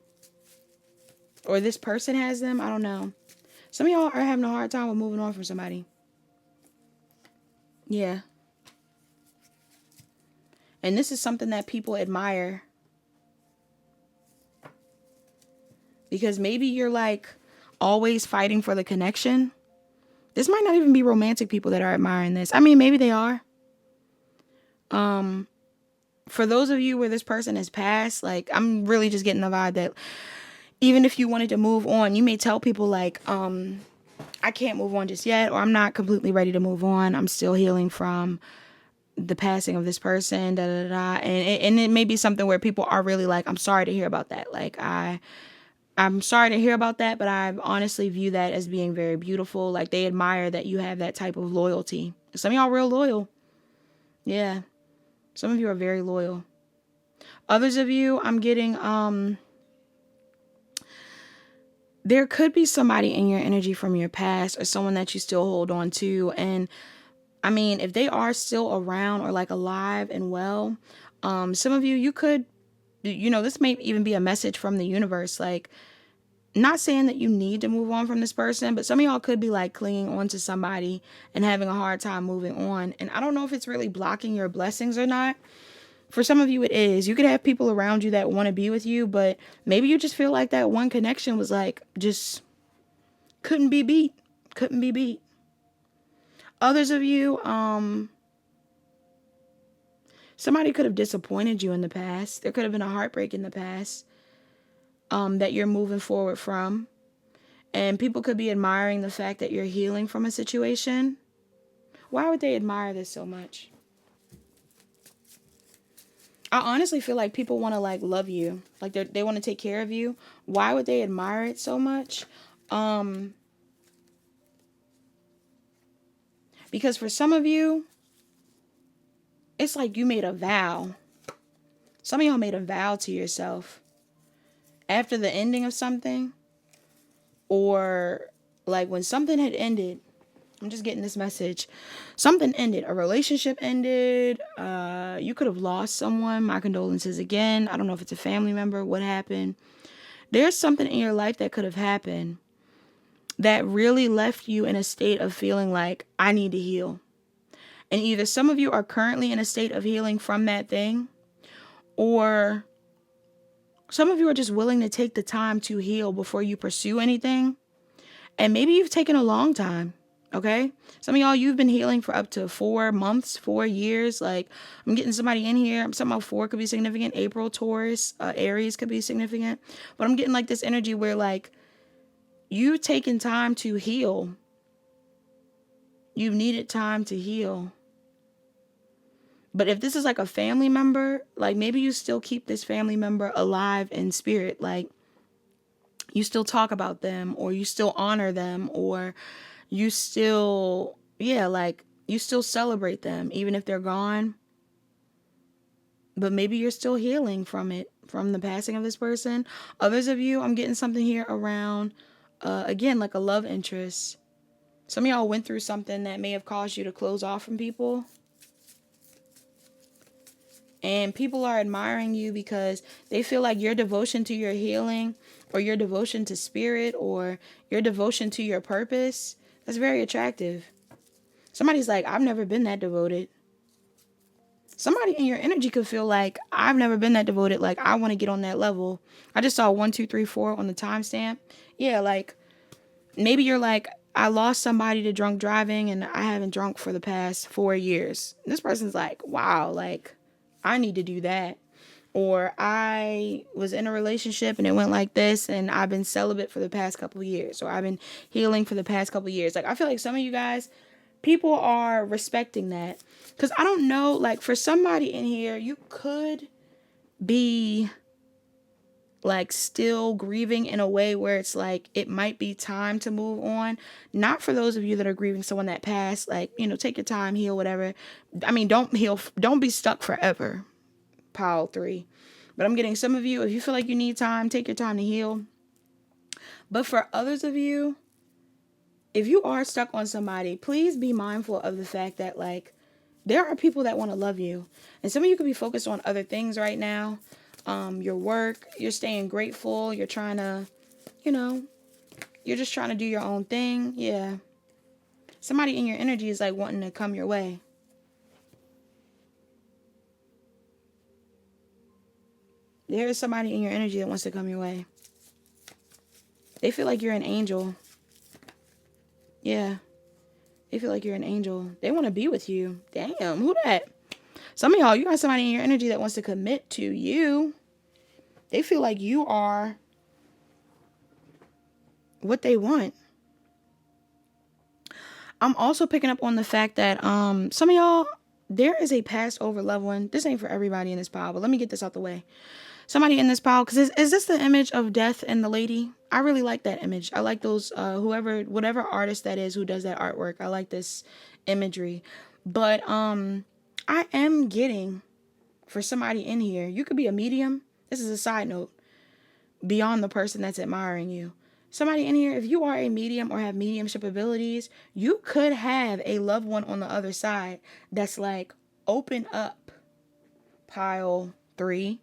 this person has them. I don't know. Some of y'all are having a hard time with moving on from somebody. Yeah. And this is something that people admire. Because maybe you're like always fighting for the connection. This might not even be romantic people that are admiring this. I mean, maybe they are. For those of you where this person has passed, like, I'm really just getting the vibe that even if you wanted to move on, you may tell people like, I can't move on just yet, or I'm not completely ready to move on. I'm still healing from the passing of this person, da da da. And it may be something where people are really like, I'm sorry to hear about that. Like, I'm sorry to hear about that, but I honestly view that as being very beautiful. Like, they admire that you have that type of loyalty. Some of y'all real loyal. Yeah. Some of you are very loyal. Others of you, I'm getting, there could be somebody in your energy from your past or someone that you still hold on to. And I mean, if they are still around or like alive and well, some of you could, this may even be a message from the universe. Like, not saying that you need to move on from this person, but some of y'all could be like clinging on to somebody and having a hard time moving on. And I don't know if it's really blocking your blessings or not. For some of you, it is. You could have people around you that want to be with you, but maybe you just feel like that one connection was like, just couldn't be beat. Couldn't be beat. Others of you, somebody could have disappointed you in the past. There could have been a heartbreak in the past that you're moving forward from. And people could be admiring the fact that you're healing from a situation. Why would they admire this so much? I honestly feel like people want to like love you. Like they want to take care of you. Why would they admire it so much? Because for some of you, it's like you made a vow. Some of y'all made a vow to yourself after the ending of something, or like when something had ended. I'm just getting this message. Something ended. A relationship ended. You could have lost someone. My condolences again. I don't know if it's a family member. What happened? There's something in your life that could have happened that really left you in a state of feeling like, I need to heal. And either some of you are currently in a state of healing from that thing, or some of you are just willing to take the time to heal before you pursue anything. And maybe you've taken a long time. Okay. Some of y'all, you've been healing for up to 4 months, 4 years. Like, I'm getting somebody in here. I'm talking about 4 could be significant. April, Taurus, Aries could be significant. But I'm getting like this energy where like you've taken time to heal. You've needed time to heal. But if this is like a family member, like maybe you still keep this family member alive in spirit. Like you still talk about them, or you still honor them, or you still, like you still celebrate them even if they're gone. But maybe you're still healing from it, from the passing of this person. Others of you, I'm getting something here around, again, like a love interest. Some of y'all went through something that may have caused you to close off from people. And people are admiring you because they feel like your devotion to your healing, or your devotion to spirit, or your devotion to your purpose, that's very attractive. Somebody's like, I've never been that devoted. Somebody in your energy could feel like, I've never been that devoted. Like, I want to get on that level. I just saw 1, 2, 3, 4 on the timestamp. Yeah, like maybe you're like, I lost somebody to drunk driving and I haven't drunk for the past 4 years. This person's like, wow, like I need to do that. Or I was in a relationship and it went like this and I've been celibate for the past couple of years. Or I've been healing for the past couple of years. Like, I feel like some of you guys, people are respecting that. Because I don't know, like for somebody in here, you could be like still grieving in a way where it's like it might be time to move on. Not for those of you that are grieving someone that passed, like, take your time, heal, whatever. I mean, don't be stuck forever. Pile 3. But I'm getting some of you, if you feel like you need time, take your time to heal. But for others of you, if you are stuck on somebody, please be mindful of the fact that like there are people that want to love you. And some of you could be focused on other things right now. Your work, you're staying grateful. You're trying to, you're just trying to do your own thing. Yeah. Somebody in your energy is like wanting to come your way. There is somebody in your energy that wants to come your way. They feel like you're an angel. Yeah. They feel like you're an angel. They want to be with you. Damn, who that? Some of y'all, you got somebody in your energy that wants to commit to you. They feel like you are what they want. I'm also picking up on the fact that some of y'all, there is a passed over loved one. This ain't for everybody in this pile, but let me get this out the way. Somebody in this pile, because is this the image of death and the lady? I really like that image. I like those, whatever artist that is who does that artwork. I like this imagery. But I am getting, for somebody in here, you could be a medium. This is a side note. Beyond the person that's admiring you. Somebody in here, if you are a medium or have mediumship abilities, you could have a loved one on the other side that's like, open up, pile 3.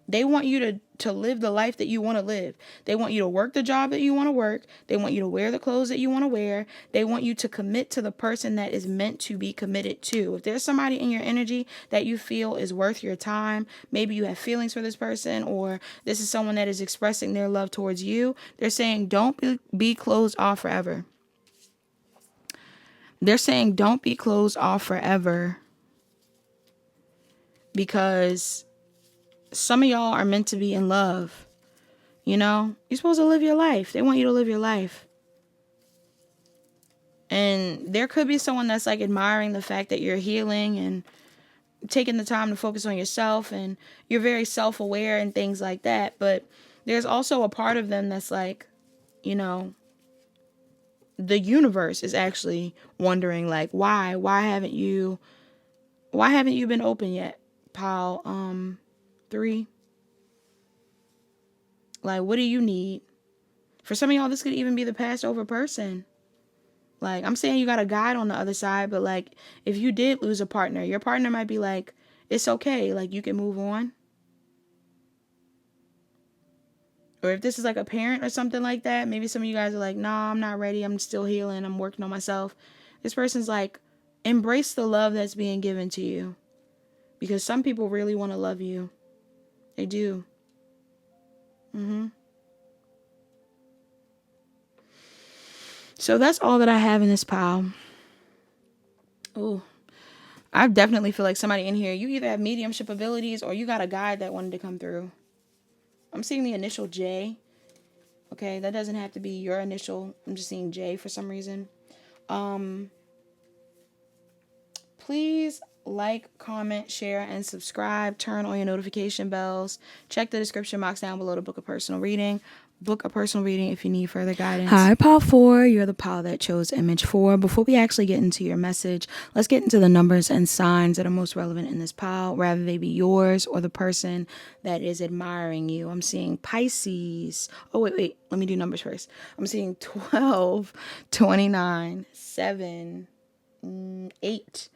They want you to live the life that you want to live. They want you to work the job that you want to work. They want you to wear the clothes that you want to wear. They want you to commit to the person that is meant to be committed to. If there's somebody in your energy that you feel is worth your time, maybe you have feelings for this person, or this is someone that is expressing their love towards you, they're saying don't be closed off forever. They're saying don't be closed off forever, because some of y'all are meant to be in love. You know, you're supposed to live your life. They want you to live your life. And there could be someone that's like admiring the fact that you're healing and taking the time to focus on yourself, and you're very self-aware and things like that. But there's also a part of them that's like, you know, the universe is actually wondering, like, why haven't you been open yet, pal? 3. Like, what do you need? For some of y'all, this could even be the passed over person. Like, I'm saying you got a guide on the other side, but like, if you did lose a partner, your partner might be like, it's okay, like, you can move on. Or if this is like a parent or something like that, maybe some of you guys are like, nah, I'm not ready, I'm still healing, I'm working on myself. This person's like, embrace the love that's being given to you. Because some people really want to love you. They do. So that's all that I have in this pile. Oh, I definitely feel like somebody in here, you either have mediumship abilities or you got a guide that wanted to come through. I'm seeing the initial J. Okay, that doesn't have to be your initial. I'm just seeing J for some reason. Please like, comment, share, and subscribe. Turn on your notification bells. Check the description box down below to book a personal reading. Book a personal reading if you need further guidance. Hi, pile 4. You're the pile that chose image 4. Before we actually get into your message, let's get into the numbers and signs that are most relevant in this pile, rather they be yours or the person that is admiring you. I'm seeing Pisces. Oh, wait. Let me do numbers first. I'm seeing 12, 29, 7, 8,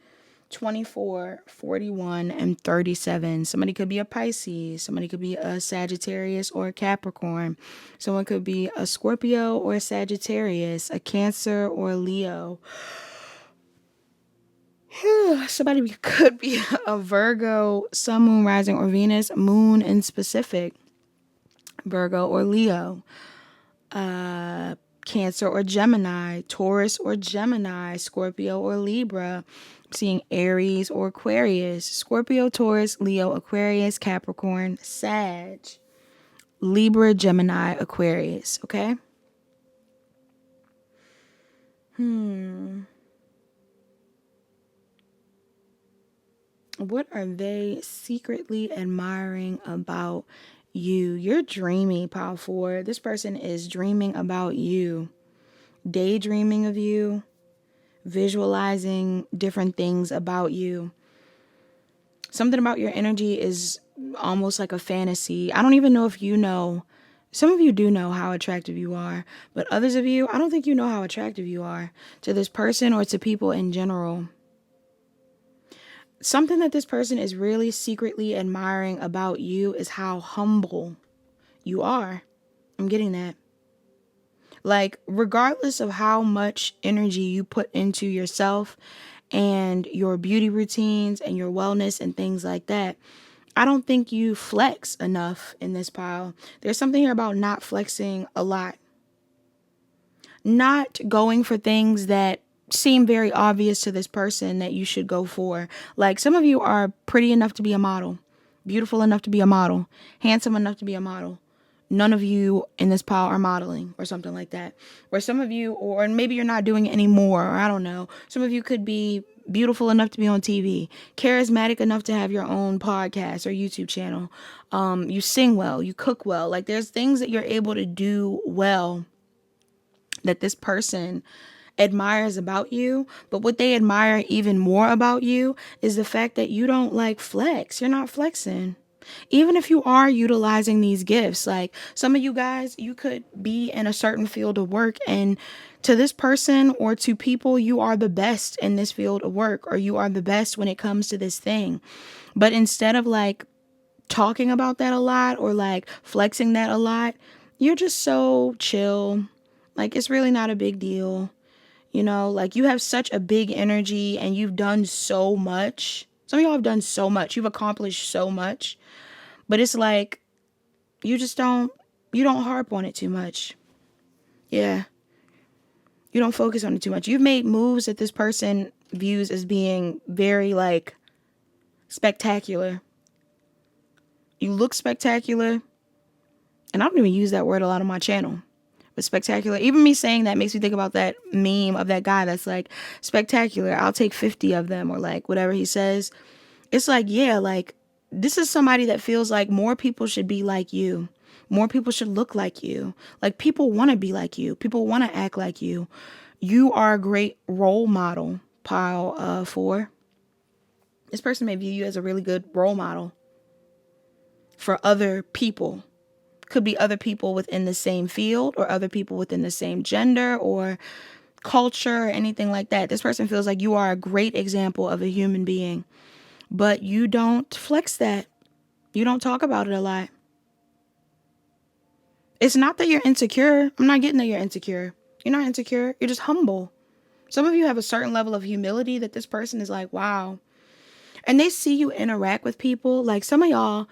24, 41, and 37. Somebody could be a Pisces. Somebody could be a Sagittarius or a Capricorn. Someone could be a Scorpio or a Sagittarius, a Cancer or a Leo. Somebody could be a Virgo, Sun, Moon, Rising, or Venus, Moon in specific, Virgo or Leo. Cancer or Gemini, Taurus or Gemini, Scorpio or Libra. I'm seeing Aries or Aquarius, Scorpio, Taurus, Leo, Aquarius, Capricorn, Sag, Libra, Gemini, Aquarius. Okay. What are they secretly admiring about you? You're dreamy, pile 4. This person is dreaming about you, daydreaming of you, visualizing different things about you. Something about your energy is almost like a fantasy. I don't even know if you know. Some of you do know how attractive you are, but others of you, I don't think you know how attractive you are to this person or to people in general. Something that this person is really secretly admiring about you is how humble you are. I'm getting that. Like, regardless of how much energy you put into yourself and your beauty routines and your wellness and things like that, I don't think you flex enough in this pile. There's something here about not flexing a lot. Not going for things that seem very obvious to this person that you should go for. Like, some of you are pretty enough to be a model, beautiful enough to be a model, handsome enough to be a model. None of you in this pile are modeling or something like that. Or some of you, or maybe you're not doing it anymore, or I don't know. Some of you could be beautiful enough to be on TV, charismatic enough to have your own podcast or YouTube channel. You sing well, you cook well. Like, there's things that you're able to do well that this person admires about you. But what they admire even more about you is the fact that you don't like flex. You're not flexing. Even if you are utilizing these gifts, like some of you guys, you could be in a certain field of work, and to this person or to people, you are the best in this field of work, or you are the best when it comes to this thing. But instead of like talking about that a lot or like flexing that a lot, you're just so chill. Like, it's really not a big deal. You know, like, you have such a big energy and you've done so much. Some of y'all have done so much. You've accomplished so much. But it's like, you just you don't harp on it too much. Yeah. You don't focus on it too much. You've made moves that this person views as being very, like, spectacular. You look spectacular. And I don't even use that word a lot on my channel. But spectacular. Even me saying that makes me think about that meme of that guy that's like, spectacular. I'll take 50 of them, or like whatever he says. It's like, yeah, like, this is somebody that feels like more people should be like you. More people should look like you. Like, people want to be like you. People want to act like you. You are a great role model, pile 4. This person may view you as a really good role model for other people. Could be other people within the same field, or other people within the same gender or culture or anything like that. This person feels like you are a great example of a human being, but you don't flex that. You don't talk about it a lot. It's not that you're insecure. I'm not getting that you're insecure. You're not insecure. You're just humble. Some of you have a certain level of humility that this person is like, wow. And they see you interact with people. Like, some of y'all,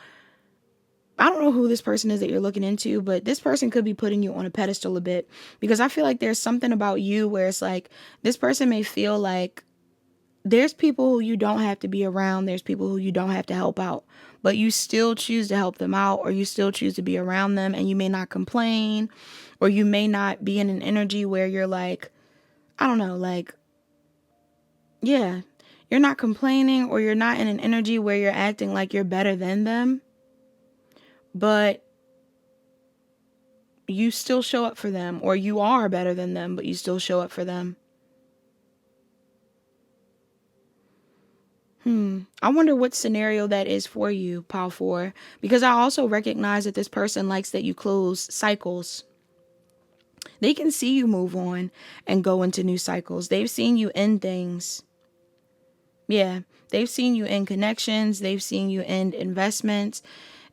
I don't know who this person is that you're looking into, but this person could be putting you on a pedestal a bit, because I feel like there's something about you where it's like, this person may feel like there's people who you don't have to be around. There's people who you don't have to help out, but you still choose to help them out, or you still choose to be around them, and you may not complain, or you may not be in an energy where you're like, I don't know, like, yeah, you're not complaining, or you're not in an energy where you're acting like you're better than them, but you still show up for them, or you are better than them, but you still show up for them. I wonder what scenario that is for you, Pile 4, because I also recognize that this person likes that you close cycles. They can see you move on and go into new cycles. They've seen you end things. Yeah, they've seen you end connections. They've seen you end investments.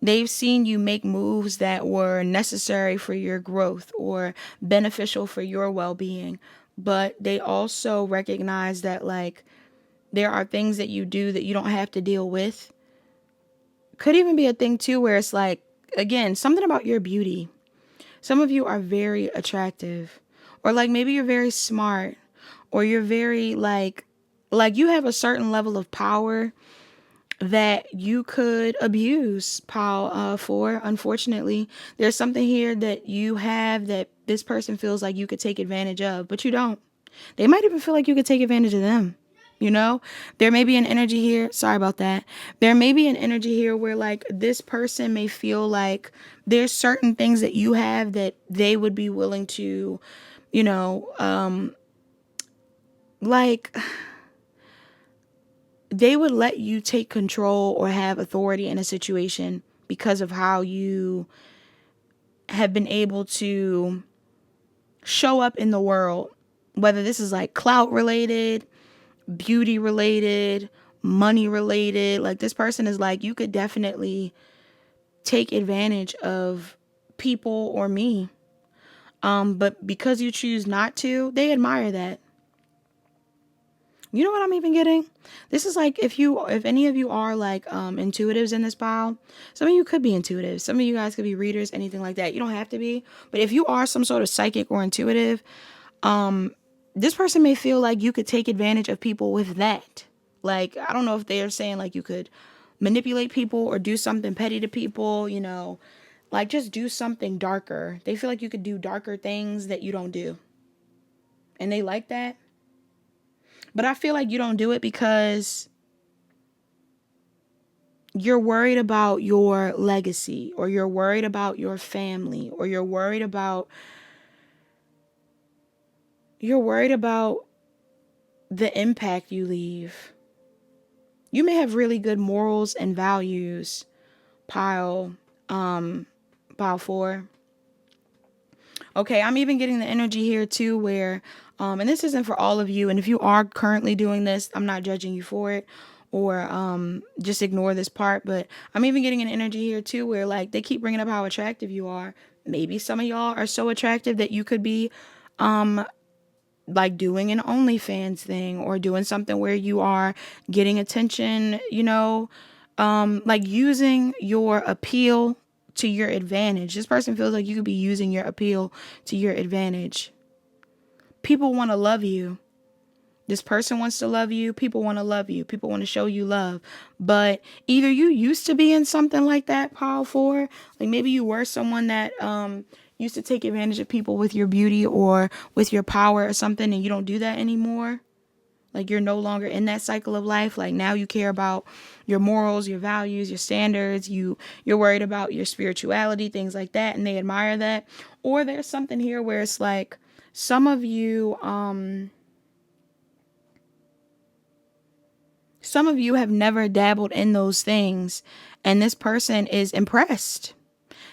They've seen you make moves that were necessary for your growth or beneficial for your well-being. But they also recognize that, like, there are things that you do that you don't have to deal with. Could even be a thing too where it's like, again, something about your beauty. Some of you are very attractive, or like maybe you're very smart, or you're very like you have a certain level of power that you could abuse, Pile 4. Unfortunately, there's something here that you have that this person feels like you could take advantage of, but you don't. They might even feel like you could take advantage of them. You know, there may be an energy here. Sorry about that. There may be an energy here where, like, this person may feel like there's certain things that you have that they would be willing to, you know, like, they would let you take control or have authority in a situation because of how you have been able to show up in the world, whether this is like clout related, beauty related, money related. Like, this person is like, you could definitely take advantage of people or me. But because you choose not to, they admire that. You know what I'm even getting? This is like, if any of you are like intuitives in this pile, some of you could be intuitive. Some of you guys could be readers, anything like that. You don't have to be. But if you are some sort of psychic or intuitive, this person may feel like you could take advantage of people with that. Like, I don't know if they're saying like you could manipulate people or do something petty to people, you know, like just do something darker. They feel like you could do darker things that you don't do. And they like that. But I feel like you don't do it because you're worried about your legacy, or you're worried about your family, or you're worried about the impact you leave. You may have really good morals and values, pile, pile 4. Okay, I'm even getting the energy here too where, and this isn't for all of you, and if you are currently doing this, I'm not judging you for it, or just ignore this part, but I'm even getting an energy here too where like they keep bringing up how attractive you are. Maybe some of y'all are so attractive that you could be like doing an OnlyFans thing or doing something where you are getting attention, like using your appeal to your advantage. This person feels like you could be using your appeal to your advantage. People want to love you. This person wants to love you. People want to love you. People want to show you love. But either you used to be in something like that, pile 4, like maybe you were someone that used to take advantage of people with your beauty or with your power or something, and you don't do that anymore. Like you're no longer in that cycle of life. Like now you care about your morals, your values, your standards. You're worried about your spirituality, things like that, and they admire that. Or there's something here where it's like some of you have never dabbled in those things, and this person is impressed.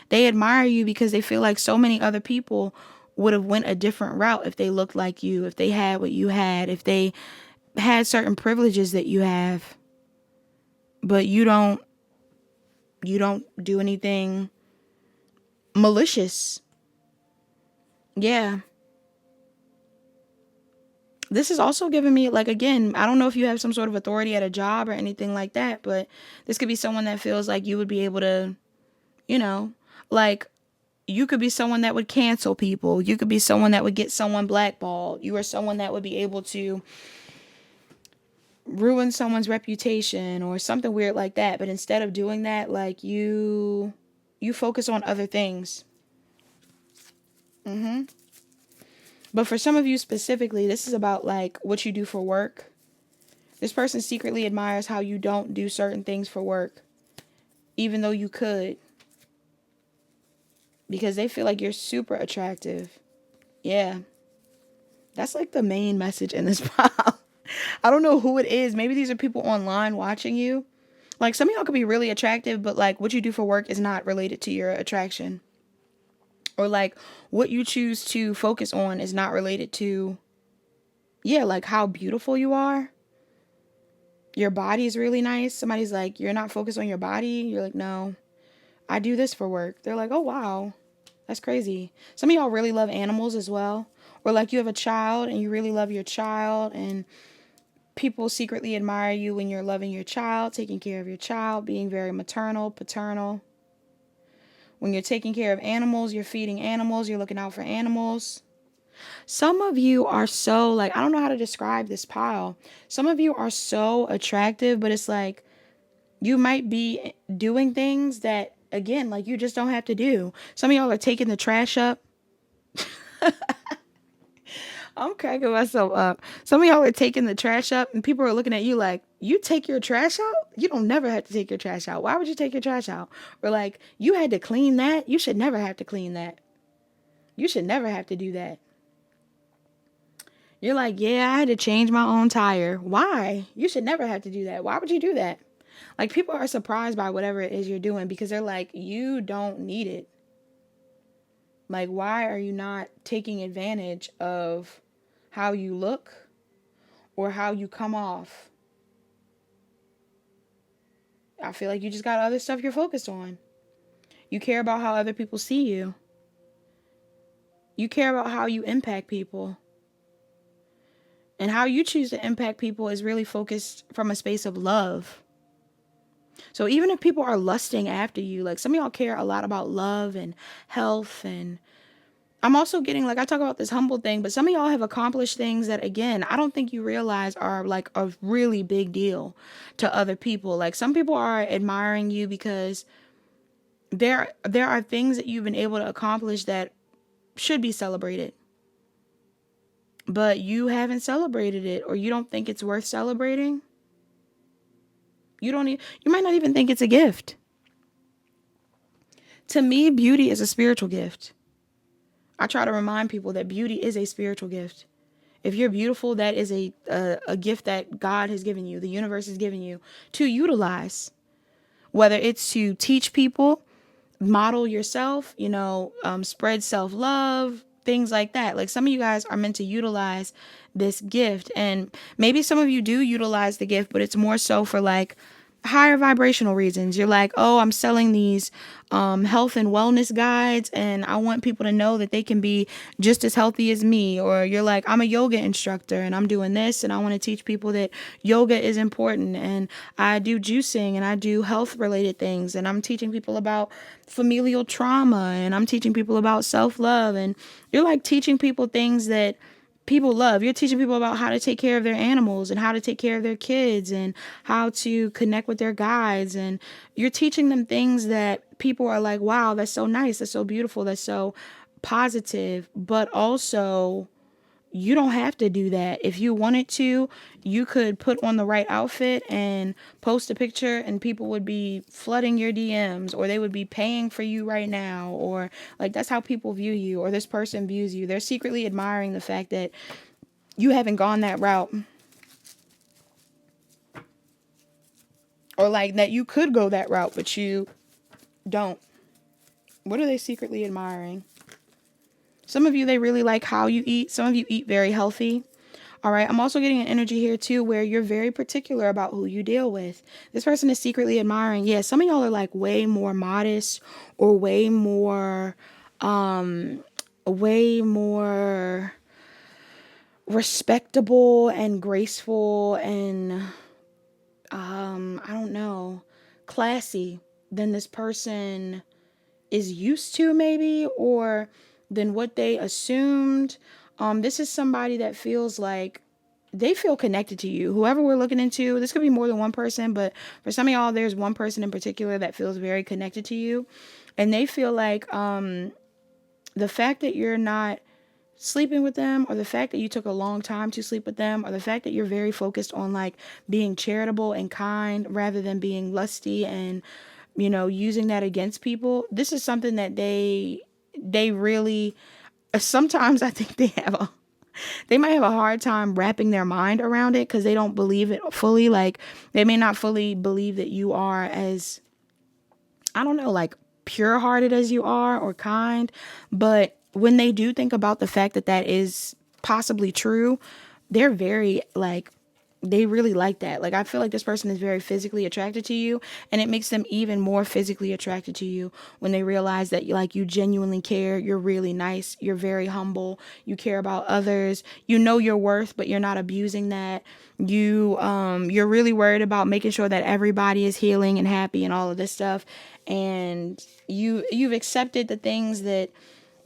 They admire you because they feel like so many other people would have went a different route if they looked like you, if they had what you had, if they had certain privileges that you have. But you don't do anything malicious. Yeah. This is also giving me, like, again, I don't know if you have some sort of authority at a job or anything like that, but this could be someone that feels like you would be able to, like, you could be someone that would cancel people. You could be someone that would get someone blackballed. You are someone that would be able to ruin someone's reputation or something weird like that. But instead of doing that, like, you focus on other things. But for some of you specifically, this is about like what you do for work. This person secretly admires how you don't do certain things for work, even though you could, because they feel like you're super attractive. Yeah. That's like the main message in this pile. I don't know who it is. Maybe these are people online watching you. Like some of y'all could be really attractive, but like what you do for work is not related to your attraction. Or like what you choose to focus on is not related to, like how beautiful you are. Your body is really nice. Somebody's like, you're not focused on your body. You're like, no, I do this for work. They're like, oh, wow, that's crazy. Some of y'all really love animals as well. Or like you have a child and you really love your child, and people secretly admire you when you're loving your child, taking care of your child, being very maternal, paternal. When you're taking care of animals, you're feeding animals, you're looking out for animals. Some of you are so, like, I don't know how to describe this pile. Some of you are so attractive, but it's like you might be doing things that, again, like you just don't have to do. Some of y'all are taking the trash up. I'm cracking myself up. Some of y'all are taking the trash up and people are looking at you like, you take your trash out? You don't never have to take your trash out. Why would you take your trash out? Or like, you had to clean that? You should never have to clean that. You should never have to do that. You're like, yeah, I had to change my own tire. Why? You should never have to do that. Why would you do that? Like, people are surprised by whatever it is you're doing because they're like, you don't need it. Like, why are you not taking advantage of how you look or how you come off? I feel like you just got other stuff you're focused on. You care about how other people see you. You care about how you impact people. And how you choose to impact people is really focused from a space of love. So even if people are lusting after you, like some of y'all care a lot about love and health, and I'm also getting, like, I talk about this humble thing, but some of y'all have accomplished things that, again, I don't think you realize are like a really big deal to other people. Like some people are admiring you because there are things that you've been able to accomplish that should be celebrated. But you haven't celebrated it, or you don't think it's worth celebrating. You might not even think it's a gift. To me, beauty is a spiritual gift. I try to remind people that beauty is a spiritual gift. If you're beautiful, that is a gift that God has given you, the universe has given you to utilize. whether it's to teach people, model yourself, spread self-love, things like that. Like, some of you guys are meant to utilize this gift, and maybe some of you do utilize the gift, but it's more so for like higher vibrational reasons. You're like, oh, I'm selling these health and wellness guides, and I want people to know that they can be just as healthy as me. Or you're like, I'm a yoga instructor and I'm doing this, and I want to teach people that yoga is important, and I do juicing and I do health related things, and I'm teaching people about familial trauma, and I'm teaching people about self-love. And you're like teaching people things that people love. You're teaching people about how to take care of their animals and how to take care of their kids and how to connect with their guides. And you're teaching them things that people are like, wow, that's so nice. That's so beautiful. That's so positive. But also, you don't have to do that. If you wanted to, you could put on the right outfit and post a picture, and people would be flooding your DMs, or they would be paying for you right now, or like, that's how people view you, or this person views you. They're secretly admiring the fact that you haven't gone that route, or like that you could go that route, but you don't. What are they secretly admiring? Some of you, they really like how you eat. Some of you eat very healthy. All right. I'm also getting an energy here too, where you're very particular about who you deal with. This person is secretly admiring. Yeah. Some of y'all are like way more modest, or way more respectable and graceful and, I don't know, classy than this person is used to, maybe, or than what they assumed. This is somebody that feels like they feel connected to you. Whoever we're looking into, this could be more than one person, but for some of y'all, there's one person in particular that feels very connected to you, and they feel like the fact that you're not sleeping with them, or the fact that you took a long time to sleep with them, or the fact that you're very focused on like being charitable and kind rather than being lusty and using that against people. This is something that they really, sometimes I think they might have a hard time wrapping their mind around it, because they don't believe it fully. Like, they may not fully believe that you are as, I don't know, like pure hearted as you are, or kind. But when they do think about the fact that that is possibly true, they're very like, they really like that. Like, I feel like this person is very physically attracted to you, and it makes them even more physically attracted to you when they realize that you genuinely care. You're really nice. You're very humble. You care about others. You know your worth, but you're not abusing that. You're really worried about making sure that everybody is healing and happy and all of this stuff. And you've accepted the things that,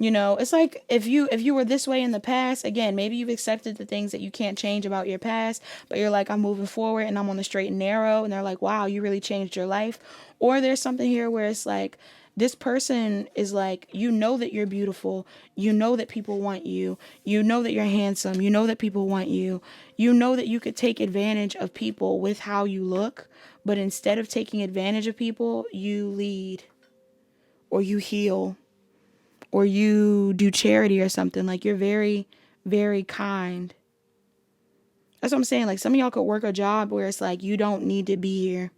it's like, if you were this way in the past, again, maybe you've accepted the things that you can't change about your past, but you're like, I'm moving forward and I'm on the straight and narrow, and they're like, wow, you really changed your life. Or there's something here where it's like, this person is like, that you're beautiful, that people want you, that you're handsome, that people want you, that you could take advantage of people with how you look, but instead of taking advantage of people, you lead, or you heal, or you do charity or something. Like, you're very, very kind. That's what I'm saying. Like, some of y'all could work a job where it's like, you don't need to be here,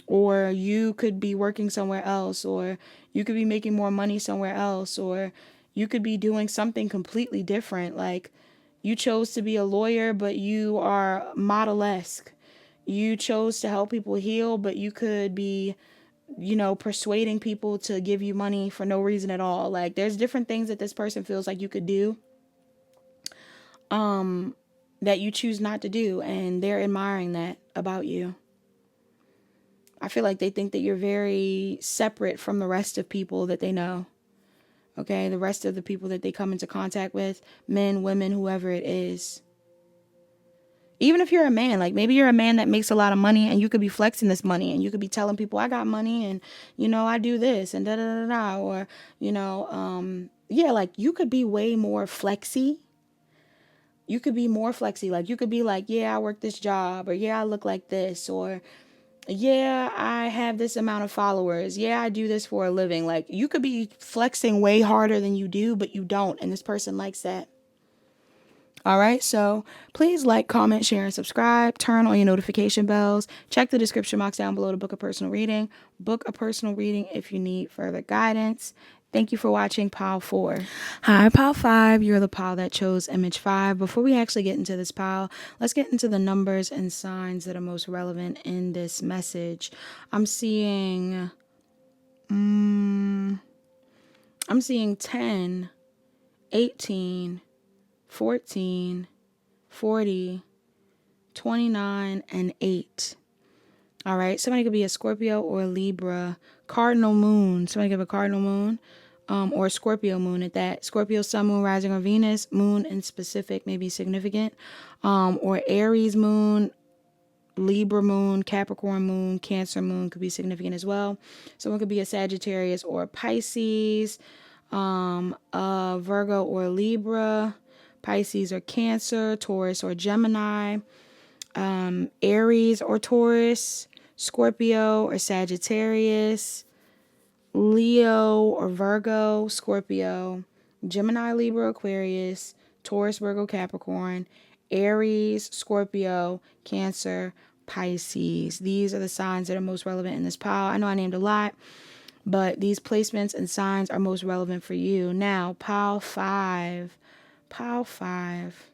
or you could be working somewhere else, or you could be making more money somewhere else, or you could be doing something completely different. Like, you chose to be a lawyer, but you are model-esque. You chose to help people heal, but you could be persuading people to give you money for no reason at all. Like, there's different things that this person feels like you could do, that you choose not to do, and they're admiring that about you. I feel like they think that you're very separate from the rest of people that they know. Okay, the rest of the people that they come into contact with, men, women, whoever it is. Even if you're a man, like maybe you're a man that makes a lot of money, and you could be flexing this money, and you could be telling people, I got money, and I do this and da da da da, or yeah, like you could be way more flexy. You could be more flexy. Like, you could be like, yeah, I work this job, or yeah, I look like this, or yeah, I have this amount of followers. Yeah, I do this for a living. Like, you could be flexing way harder than you do, but you don't, and this person likes that. All right, so please like, comment, share, and subscribe. Turn on your notification bells. Check the description box down below to book a personal reading. Book a personal reading if you need further guidance. Thank you for watching Pile 4. Hi, Pile 5. You're the pile that chose image 5. Before we actually get into this pile, let's get into the numbers and signs that are most relevant in this message. I'm seeing 10, 18, 14, 40, 29, and 8. All right. Somebody could be a Scorpio or a Libra. Cardinal moon. Somebody could have a cardinal moon or a Scorpio moon at that. Scorpio sun, moon, rising, or Venus. Moon in specific may be significant. Or Aries moon, Libra moon, Capricorn moon, Cancer moon could be significant as well. Someone could be a Sagittarius or a Pisces, a Virgo or Libra, Pisces or Cancer, Taurus or Gemini, Aries or Taurus, Scorpio or Sagittarius, Leo or Virgo, Scorpio, Gemini, Libra, Aquarius, Taurus, Virgo, Capricorn, Aries, Scorpio, Cancer, Pisces. These are the signs that are most relevant in this pile. I know I named a lot, but these placements and signs are most relevant for you. Now, pile 5. Pile 5.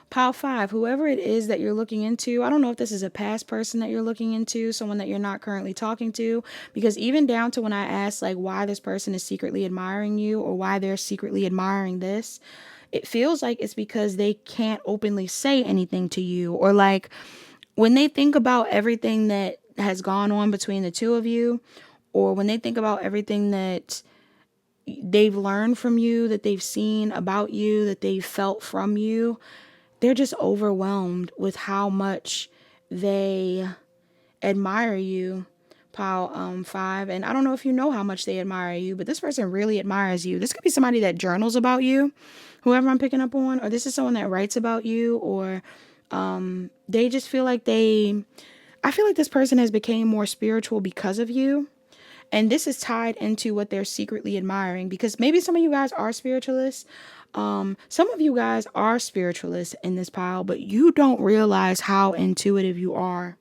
Pile 5, whoever it is that you're looking into, I don't know if this is a past person that you're looking into, someone that you're not currently talking to, because even down to when I asked like why this person is secretly admiring you or why they're secretly admiring this, it feels like it's because they can't openly say anything to you, or like when they think about everything that has gone on between the two of you, or when they think about everything that they've learned from you, that they've seen about you, that they've felt from you, they're just overwhelmed with how much they admire you, pile 5. And I don't know if you know how much they admire you, but this person really admires you. This could be somebody that journals about you, whoever I'm picking up on, or this is someone that writes about you, or they just feel like I feel like this person has become more spiritual because of you. And this is tied into what they're secretly admiring, because maybe some of you guys are spiritualists. Some of you guys are spiritualists in this pile, but you don't realize how intuitive you are.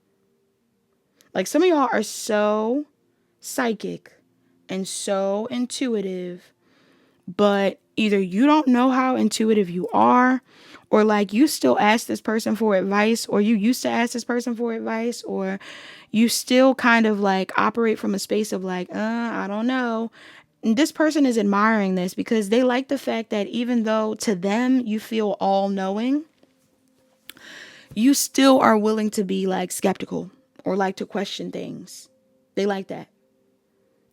Like some of y'all are so psychic and so intuitive, but either you don't know how intuitive you are, or like you still ask this person for advice, or you used to ask this person for advice, or you still kind of like operate from a space of like, I don't know. And this person is admiring this because they like the fact that even though to them you feel all knowing, you still are willing to be like skeptical or like to question things. They like that.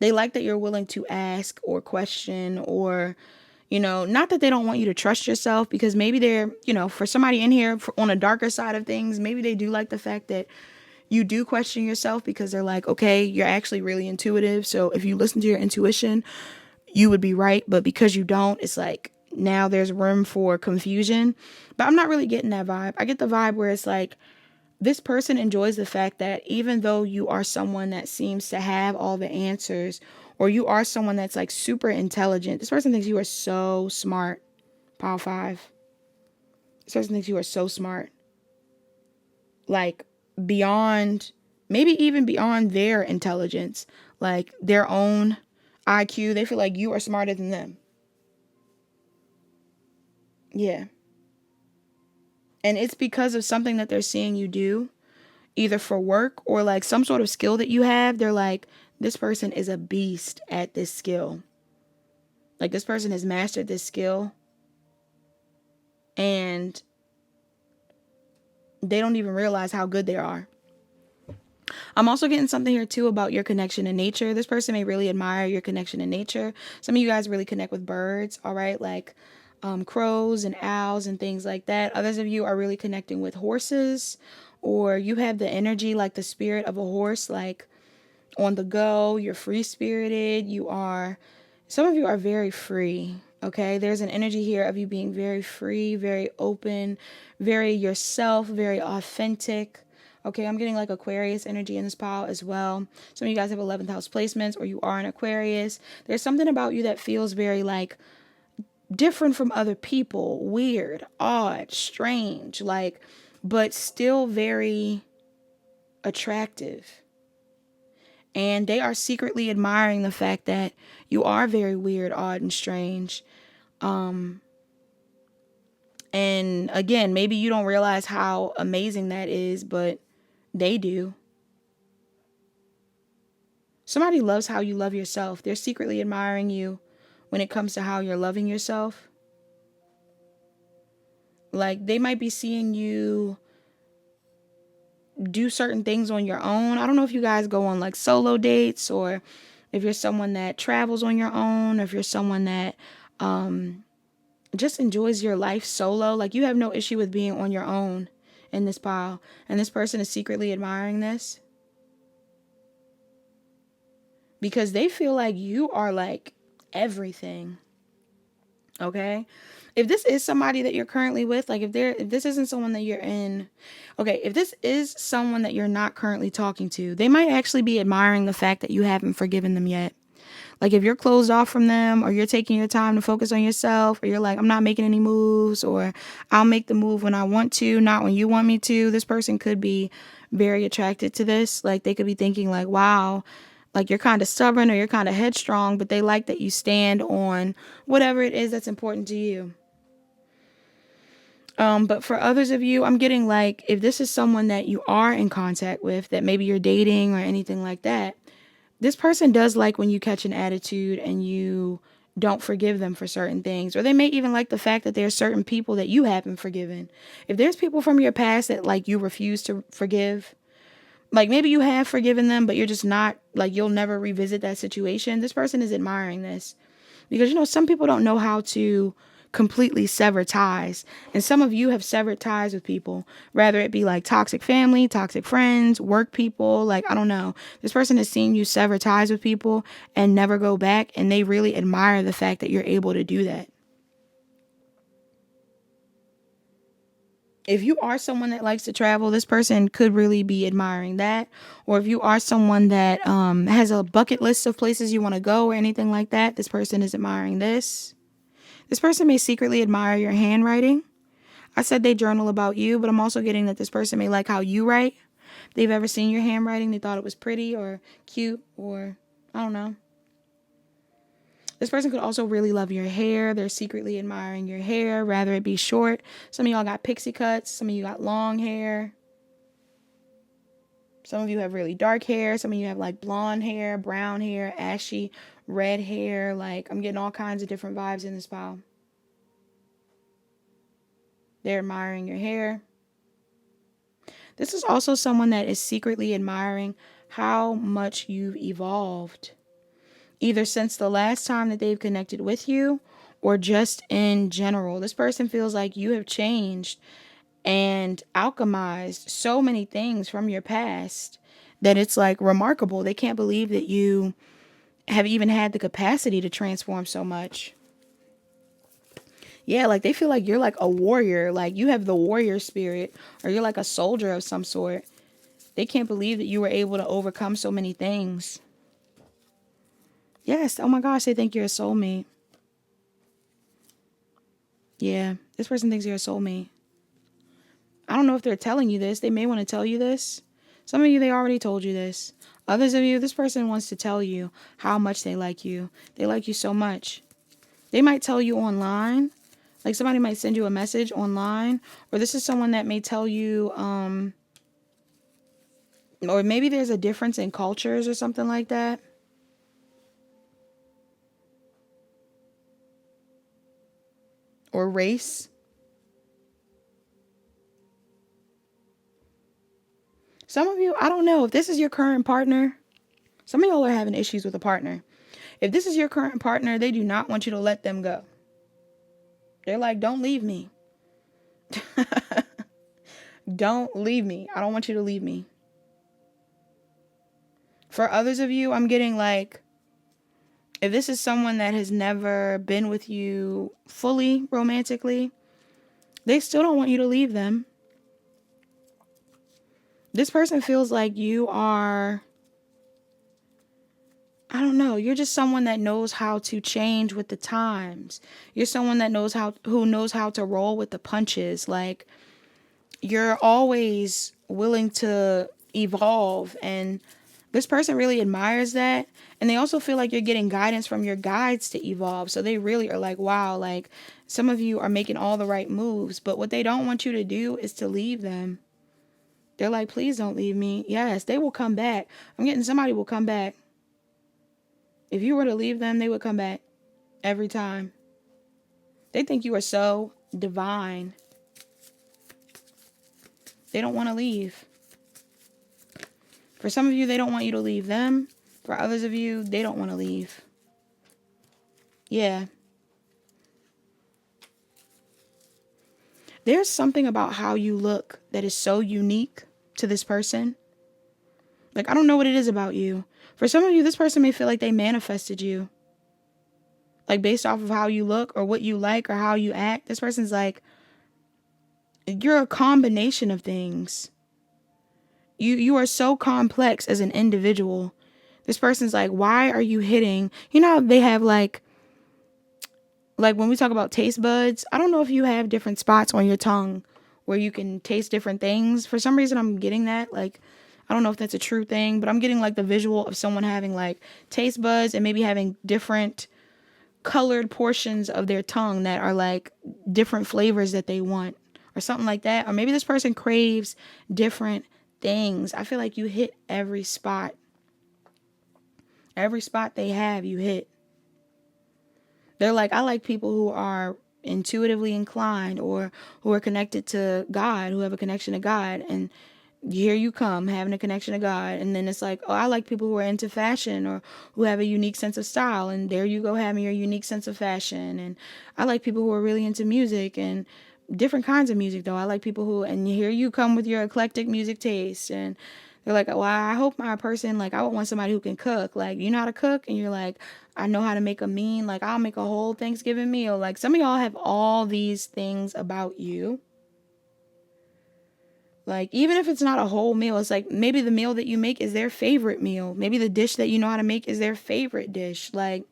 They like that you're willing to ask or question, or, not that they don't want you to trust yourself, because maybe they're, for somebody in here on a darker side of things, maybe they do like the fact that you do question yourself, because they're like, okay, you're actually really intuitive. So if you listen to your intuition, you would be right. But because you don't, it's like now there's room for confusion. But I'm not really getting that vibe. I get the vibe where it's like this person enjoys the fact that even though you are someone that seems to have all the answers, or you are someone that's like super intelligent, this person thinks you are so smart. Pile 5. This person thinks you are so smart. Like beyond, maybe even beyond their intelligence, like their own IQ. They feel like you are smarter than them. Yeah. And it's because of something that they're seeing you do, either for work or like some sort of skill that you have. They're like, this person is a beast at this skill. Like this person has mastered this skill, and they don't even realize how good they are. I'm also getting something here too about your connection to nature. This person may really admire your connection to nature. Some of you guys really connect with birds, all right? Like crows and owls and things like that. Others of you are really connecting with horses, or you have the energy, like the spirit of a horse, like on the go. You're free spirited. Some of you are very free. Okay, there's an energy here of you being very free, very open, very yourself, very authentic. Okay, I'm getting like Aquarius energy in this pile as well. Some of you guys have 11th house placements, or you are an Aquarius. There's something about you that feels very like different from other people, weird, odd, strange, like, but still very attractive. And they are secretly admiring the fact that you are very weird, odd, and strange. And again, maybe you don't realize how amazing that is, but they do. Somebody loves how you love yourself. They're secretly admiring you when it comes to how you're loving yourself. Like, they might be seeing you do certain things on your own. I don't know if you guys go on like solo dates, or if you're someone that travels on your own, or if you're someone that just enjoys your life solo. Like, you have no issue with being on your own in this pile. And this person is secretly admiring this because they feel like you are like everything. Okay? If this is somebody that you're currently with, like if this isn't someone that you're in, okay, if this is someone that you're not currently talking to, they might actually be admiring the fact that you haven't forgiven them yet. Like, if you're closed off from them, or you're taking your time to focus on yourself, or you're like, I'm not making any moves, or I'll make the move when I want to, not when you want me to, this person could be very attracted to this. Like, they could be thinking like, wow, like you're kind of stubborn or you're kind of headstrong, but they like that you stand on whatever it is that's important to you. But for others of you, I'm getting like, if this is someone that you are in contact with, that maybe you're dating or anything like that, this person does like when you catch an attitude and you don't forgive them for certain things. Or they may even like the fact that there are certain people that you haven't forgiven. If there's people from your past that like you refuse to forgive, like maybe you have forgiven them, but you're just not, like, you'll never revisit that situation. This person is admiring this because, you know, some people don't know how to completely sever ties. And some of you have severed ties with people, rather it be like toxic family, toxic friends, work people. Like, I don't know. This person has seen you sever ties with people and never go back. And they really admire the fact that you're able to do that. If you are someone that likes to travel, this person could really be admiring that. Or if you are someone that has a bucket list of places you want to go or anything like that, this person is admiring this. This person may secretly admire your handwriting. I said they journal about you, but I'm also getting that this person may like how you write. If they've ever seen your handwriting, they thought it was pretty or cute, or I don't know. This person could also really love your hair. They're secretly admiring your hair, rather it be short. Some of y'all got pixie cuts. Some of you got long hair. Some of you have really dark hair. Some of you have like blonde hair, brown hair, ashy, red hair. Like, I'm getting all kinds of different vibes in this file. They're admiring your hair. This is also someone that is secretly admiring how much you've evolved, either since the last time that they've connected with you or just in general. This person feels like you have changed and alchemized so many things from your past that it's like remarkable. They can't believe that you have even had the capacity to transform so much. Yeah, like they feel like you're like a warrior, like you have the warrior spirit, or you're like a soldier of some sort. They can't believe that you were able to overcome so many things. Yes, oh my gosh, they think you're a soulmate. Yeah, this person thinks you're a soulmate. I don't know if they're telling you this. They may want to tell you this. Some of you, they already told you this. Others of you, this person wants to tell you how much they like you. They like you so much. They might tell you online. Like, somebody might send you a message online. Or this is someone that may tell you, or maybe there's a difference in cultures or something like that. Or race. Some of you, I don't know if this is your current partner. Some of y'all are having issues with a partner. If this is your current partner, they do not want you to let them go. They're like, don't leave me. Don't leave me. I don't want you to leave me. For others of you, I'm getting like, if this is someone that has never been with you fully romantically, they still don't want you to leave them. This person feels like you are, I don't know. You're just someone that knows how to change with the times. You're someone that who knows how to roll with the punches. Like, you're always willing to evolve, and this person really admires that. And they also feel like you're getting guidance from your guides to evolve. So they really are like, wow, like some of you are making all the right moves, but what they don't want you to do is to leave them. They're like, please don't leave me. Yes, they will come back. I'm getting somebody will come back. If you were to leave them, they would come back every time. They think you are so divine. They don't want to leave. For some of you, they don't want you to leave them. For others of you, they don't want to leave. Yeah. There's something about how you look that is so unique to this person. Like, I don't know what it is about you. For some of you, this person may feel like they manifested you. Like, based off of how you look or what you like or how you act. This person's like, you're a combination of things. You are so complex as an individual. This person's like, why are you hitting? You know, they have like when we talk about taste buds, I don't know if you have different spots on your tongue where you can taste different things. For some reason, I'm getting that. Like, I don't know if that's a true thing, but I'm getting like the visual of someone having like taste buds and maybe having different colored portions of their tongue that are like different flavors that they want or something like that. Or maybe this person craves different things. I feel like you hit every spot. Every spot they have, you hit. They're like, I like people who are intuitively inclined or who are connected to God, who have a connection to God. And here you come having a connection to God. And then it's like, oh, I like people who are into fashion or who have a unique sense of style. And there you go having your unique sense of fashion. And I like people who are really into music and different kinds of music, though. I like people who, and here you come with your eclectic music taste. And they're like, well, I hope my person, like, I would want somebody who can cook. Like, you know how to cook? And you're like, I know how to make a mean, like, I'll make a whole Thanksgiving meal. Like, some of y'all have all these things about you. Like, even if it's not a whole meal, it's like maybe the meal that you make is their favorite meal. Maybe the dish that you know how to make is their favorite dish. Like,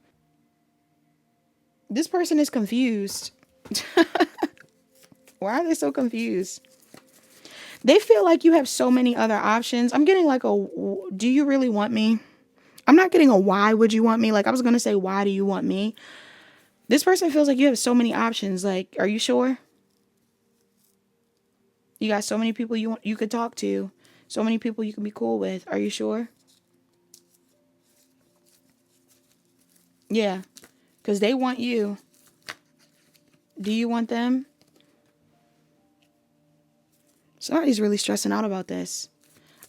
this person is confused. Why are they so confused? They feel like you have so many other options. I'm getting like do you really want me? I'm not getting a why would you want me? Like, I was going to say, why do you want me? This person feels like you have so many options. Like, are you sure? You got so many people you could talk to. So many people you can be cool with. Are you sure? Yeah. Because they want you. Do you want them? Somebody's really stressing out about this.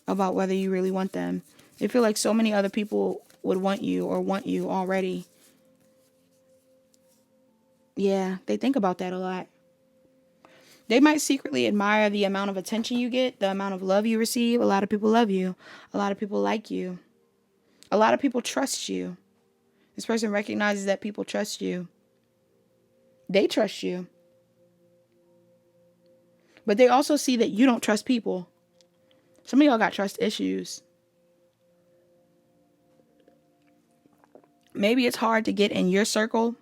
About whether you really want them. They feel like so many other people would want you or want you already. Yeah, they think about that a lot. They might secretly admire the amount of attention you get, the amount of love you receive. A lot of people love you. A lot of people like you. A lot of people trust you. This person recognizes that people trust you. They trust you. But they also see that you don't trust people. Some of y'all got trust issues. Maybe it's hard to get in your circle.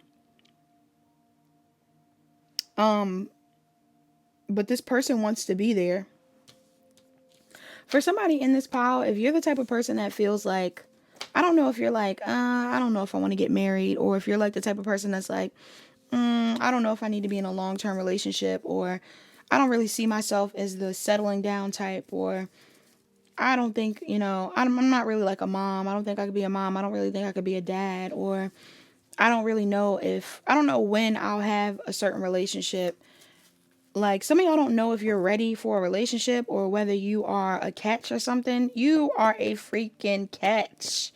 But this person wants to be there. For somebody in this pile, if you're the type of person that feels like, I don't know if you're like, I don't know if I want to get married, or if you're like the type of person that's like, I don't know if I need to be in a long-term relationship, or I don't really see myself as the settling down type, or I don't think, I'm not really like a mom. I don't think I could be a mom. I don't really think I could be a dad, or I don't know when I'll have a certain relationship. Like, some of y'all don't know if you're ready for a relationship or whether you are a catch or something. You are a freaking catch.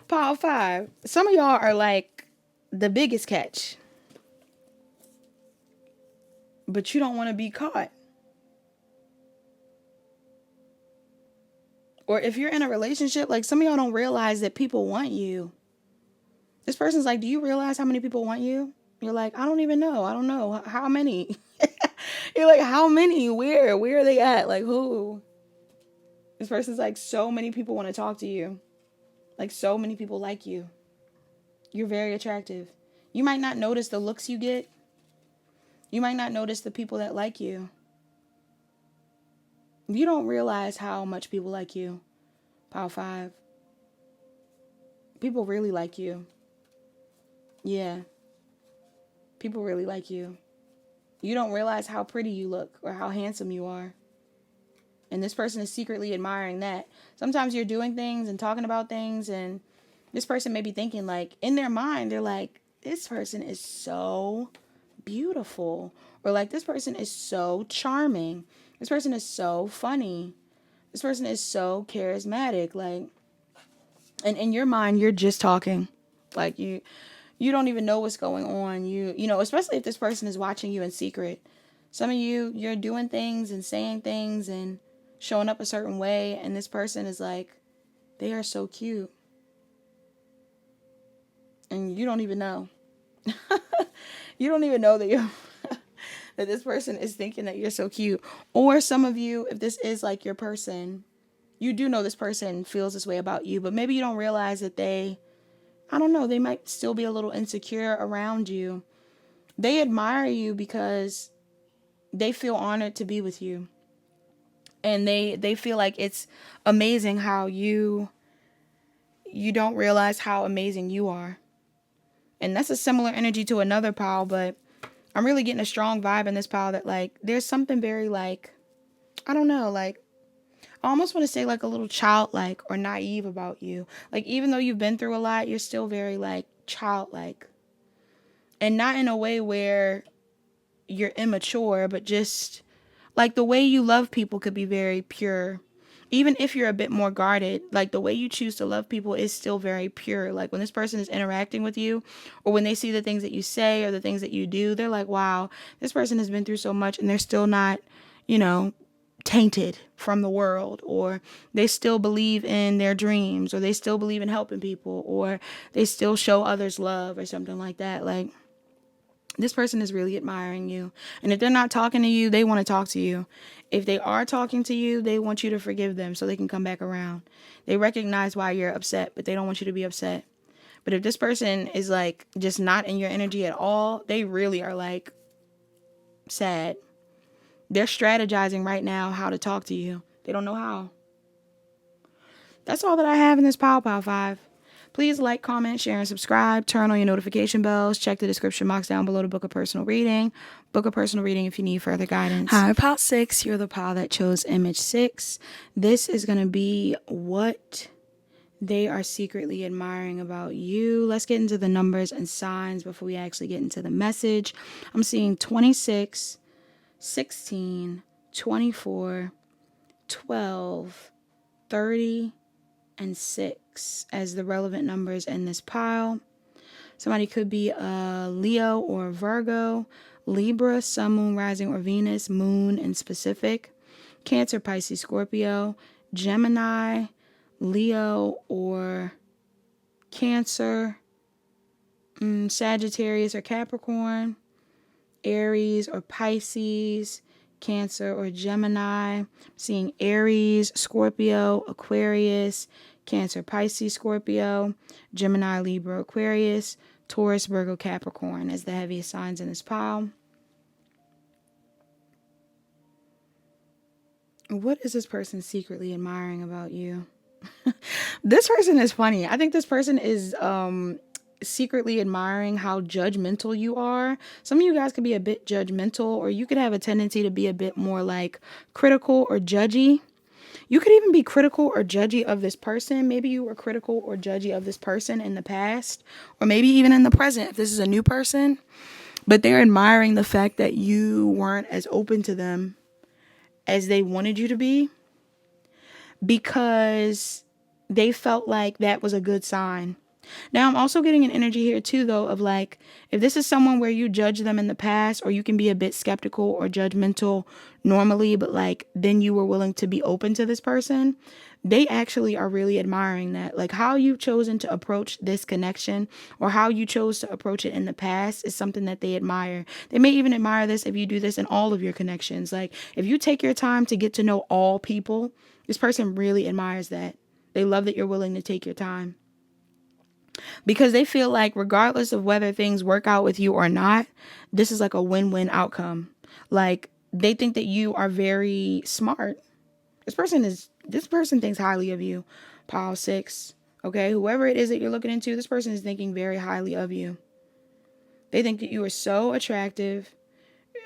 Pile 5. Some of y'all are like the biggest catch. But you don't want to be caught. Or if you're in a relationship, like, some of y'all don't realize that people want you. This person's like, do you realize how many people want you? You're like, I don't even know. I don't know. How many? You're like, how many? Where? Where are they at? Like, who? This person's like, so many people want to talk to you. Like, so many people like you. You're very attractive. You might not notice the looks you get. You might not notice the people that like you. You don't realize how much people like you. Power 5. People really like you. Yeah. People really like you. You don't realize how pretty you look or how handsome you are. And this person is secretly admiring that. Sometimes you're doing things and talking about things, and this person may be thinking, like, in their mind, they're like, this person is so beautiful. Or like, this person is so charming. This person is so funny. This person is so charismatic. Like, and in your mind, you're just talking. Like, you don't even know what's going on. You know, especially if this person is watching you in secret. Some of you're doing things and saying things and showing up a certain way, and this person is like, they are so cute. And you don't even know. You don't even know that you're that this person is thinking that you're so cute. Or some of you, if this is like your person, you do know this person feels this way about you, but maybe you don't realize that I don't know, they might still be a little insecure around you. They admire you because they feel honored to be with you. And they feel like it's amazing how you don't realize how amazing you are. And that's a similar energy to another pile, but I'm really getting a strong vibe in this pile that, like, there's something very, like, I don't know, like, I almost want to say like a little childlike or naive about you. Like, even though you've been through a lot, you're still very, like, childlike. And not in a way where you're immature, but just like the way you love people could be very pure. Even if you're a bit more guarded, like the way you choose to love people is still very pure. Like when this person is interacting with you, or when they see the things that you say or the things that you do, they're like, wow, this person has been through so much and they're still not, you know, tainted from the world, or they still believe in their dreams, or they still believe in helping people, or they still show others love or something like that. Like, this person is really admiring you. And if they're not talking to you, they want to talk to you. If they are talking to you, they want you to forgive them so they can come back around. They recognize why you're upset, but they don't want you to be upset. But if this person is like just not in your energy at all, they really are like sad. They're strategizing right now how to talk to you. They don't know how. That's all that I have in this Pow 5. Please like, comment, share, and subscribe. Turn on your notification bells. Check the description box down below to book a personal reading. Book a personal reading if you need further guidance. Hi, Pile 6. You're the pile that chose image 6. This is going to be what they are secretly admiring about you. Let's get into the numbers and signs before we actually get into the message. I'm seeing 26, 16, 24, 12, 30, and 6 as the relevant numbers in this pile. Somebody could be a Leo or a Virgo, Libra, Sun, Moon, Rising, or Venus, Moon in specific, Cancer, Pisces, Scorpio, Gemini, Leo or Cancer, Sagittarius or Capricorn, Aries or Pisces, Cancer or Gemini. I'm seeing Aries, Scorpio, Aquarius, Cancer, Pisces, Scorpio, Gemini, Libra, Aquarius, Taurus, Virgo, Capricorn as the heaviest signs in this pile. What is this person secretly admiring about you? This person is funny. I think this person is secretly admiring how judgmental you are. Some of you guys could be a bit judgmental, or you could have a tendency to be a bit more like critical or judgy. You could even be critical or judgy of this person. Maybe you were critical or judgy of this person in the past, or maybe even in the present if this is a new person. But they're admiring the fact that you weren't as open to them as they wanted you to be, because they felt like that was a good sign. Now, I'm also getting an energy here too, though, of like, if this is someone where you judge them in the past, or you can be a bit skeptical or judgmental normally, but like then you were willing to be open to this person, they actually are really admiring that. Like how you've chosen to approach this connection, or how you chose to approach it in the past, is something that they admire. They may even admire this if you do this in all of your connections. Like if you take your time to get to know all people, this person really admires that. They love that you're willing to take your time. because they feel like regardless of whether things work out with you or not, this is like a win-win outcome. Like, they think that you are very smart. This person thinks highly of you. Pile 6. Okay, whoever it is that you're looking into, this person is thinking very highly of you. They think that you are so attractive,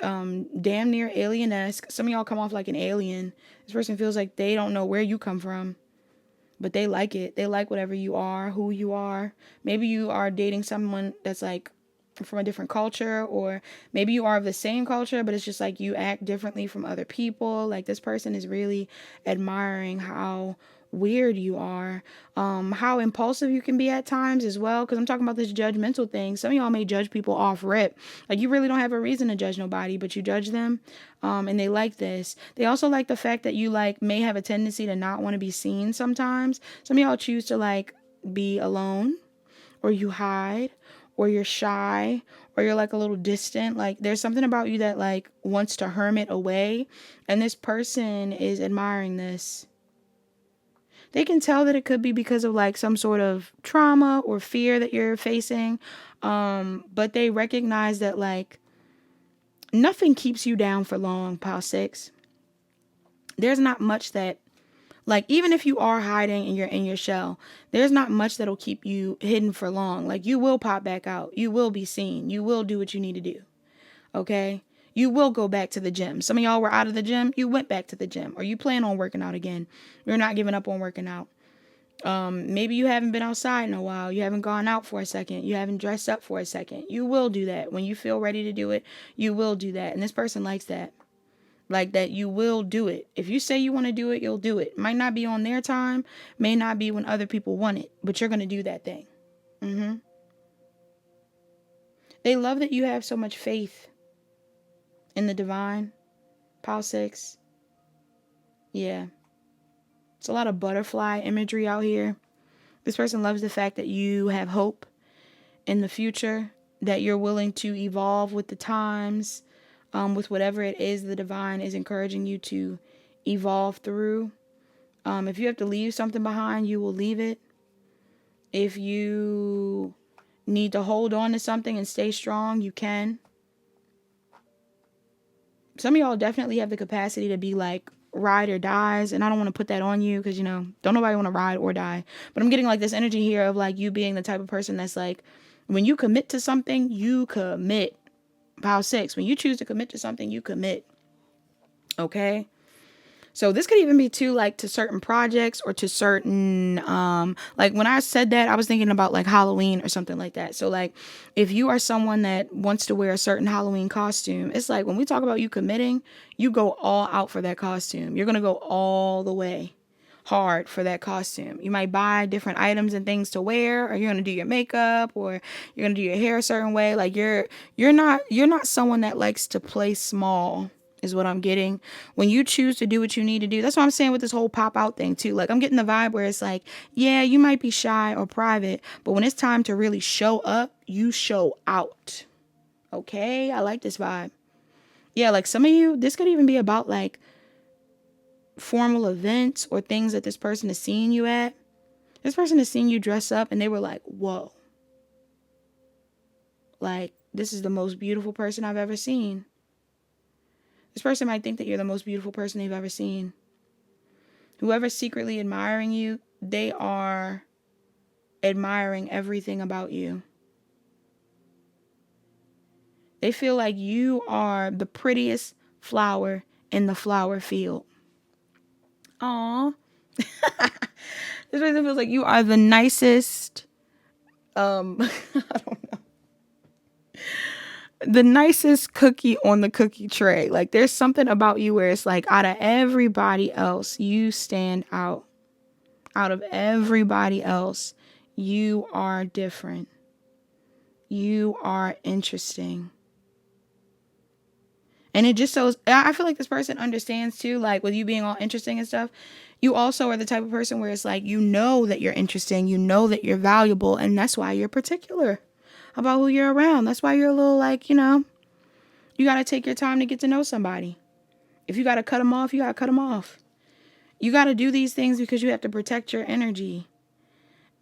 damn near alien-esque. Some of y'all come off like an alien. This person feels like they don't know where you come from, but they like it. They like whatever you are, who you are. Maybe you are dating someone that's like from a different culture, or maybe you are of the same culture, but it's just like you act differently from other people. Like, this person is really admiring how weird you are, how impulsive you can be at times as well, because I'm talking about this judgmental thing. Some of y'all may judge people off rip. Like, you really don't have a reason to judge nobody, but you judge them, and they like this. They also like the fact that you like may have a tendency to not want to be seen sometimes. Some of y'all choose to like be alone, or you hide, or you're shy, or you're like a little distant. Like, there's something about you that like wants to hermit away, and this person is admiring this. They can tell that it could be because of like some sort of trauma or fear that you're facing, but they recognize that like nothing keeps you down for long. Pile 6. There's not much that, like, even if you are hiding and you're in your shell, there's not much that'll keep you hidden for long. Like, you will pop back out. You will be seen. You will do what you need to do. Okay? You will go back to the gym. Some of y'all were out of the gym. You went back to the gym. Or you plan on working out again. You're not giving up on working out. Maybe you haven't been outside in a while. You haven't gone out for a second. You haven't dressed up for a second. You will do that. When you feel ready to do it, you will do that. And this person likes that. Like, that you will do it. If you say you want to do it, you'll do it. Might not be on their time, may not be when other people want it, but you're going to do that thing. They love that you have so much faith in the divine. Pile 6. Yeah. It's a lot of butterfly imagery out here. This person loves the fact that you have hope in the future, that you're willing to evolve with the times, with whatever it is the divine is encouraging you to evolve through. If you have to leave something behind, you will leave it. If you need to hold on to something and stay strong, you can. Some of y'all definitely have the capacity to be like ride or dies, and I don't want to put that on you because, you know, don't nobody want to ride or die. But I'm getting like this energy here of like you being the type of person that's like, when you commit to something, you commit. Pile 6. When you choose to commit to something, you commit. Okay? So this could even be too, like, to certain projects or to certain, like, when I said that, I was thinking about like Halloween or something like that. So like, if you are someone that wants to wear a certain Halloween costume, it's like when we talk about you committing, you go all out for that costume. You're going to go all the way hard for that costume. You might buy different items and things to wear, or you're going to do your makeup, or you're going to do your hair a certain way. Like, you're not someone that likes to play small, is what I'm getting. When you choose to do what you need to do, that's what I'm saying with this whole pop out thing too. Like, I'm getting the vibe where it's like, yeah, you might be shy or private, but when it's time to really show up, you show out. Okay? I like this vibe. Yeah, like some of you, this could even be about like formal events or things that this person is seeing you at. This person is seeing you dress up and they were like, whoa. Like, this is the most beautiful person I've ever seen. This person might think that you're the most beautiful person they've ever seen. Whoever's secretly admiring you, they are admiring everything about you. They feel like you are the prettiest flower in the flower field. Aww. This person feels like you are the nicest, I don't know, the nicest cookie on the cookie tray. Like, there's something about you where it's like, out of everybody else, you stand out. Out of everybody else, you are different. You are interesting. And it just shows, I feel like this person understands too, like with you being all interesting and stuff, you also are the type of person where it's like, you know that you're interesting, you know that you're valuable, and that's why you're particular about who you're around. That's why you're a little like, you know, you got to take your time to get to know somebody. If you got to cut them off, you got to cut them off. You got to do these things because you have to protect your energy.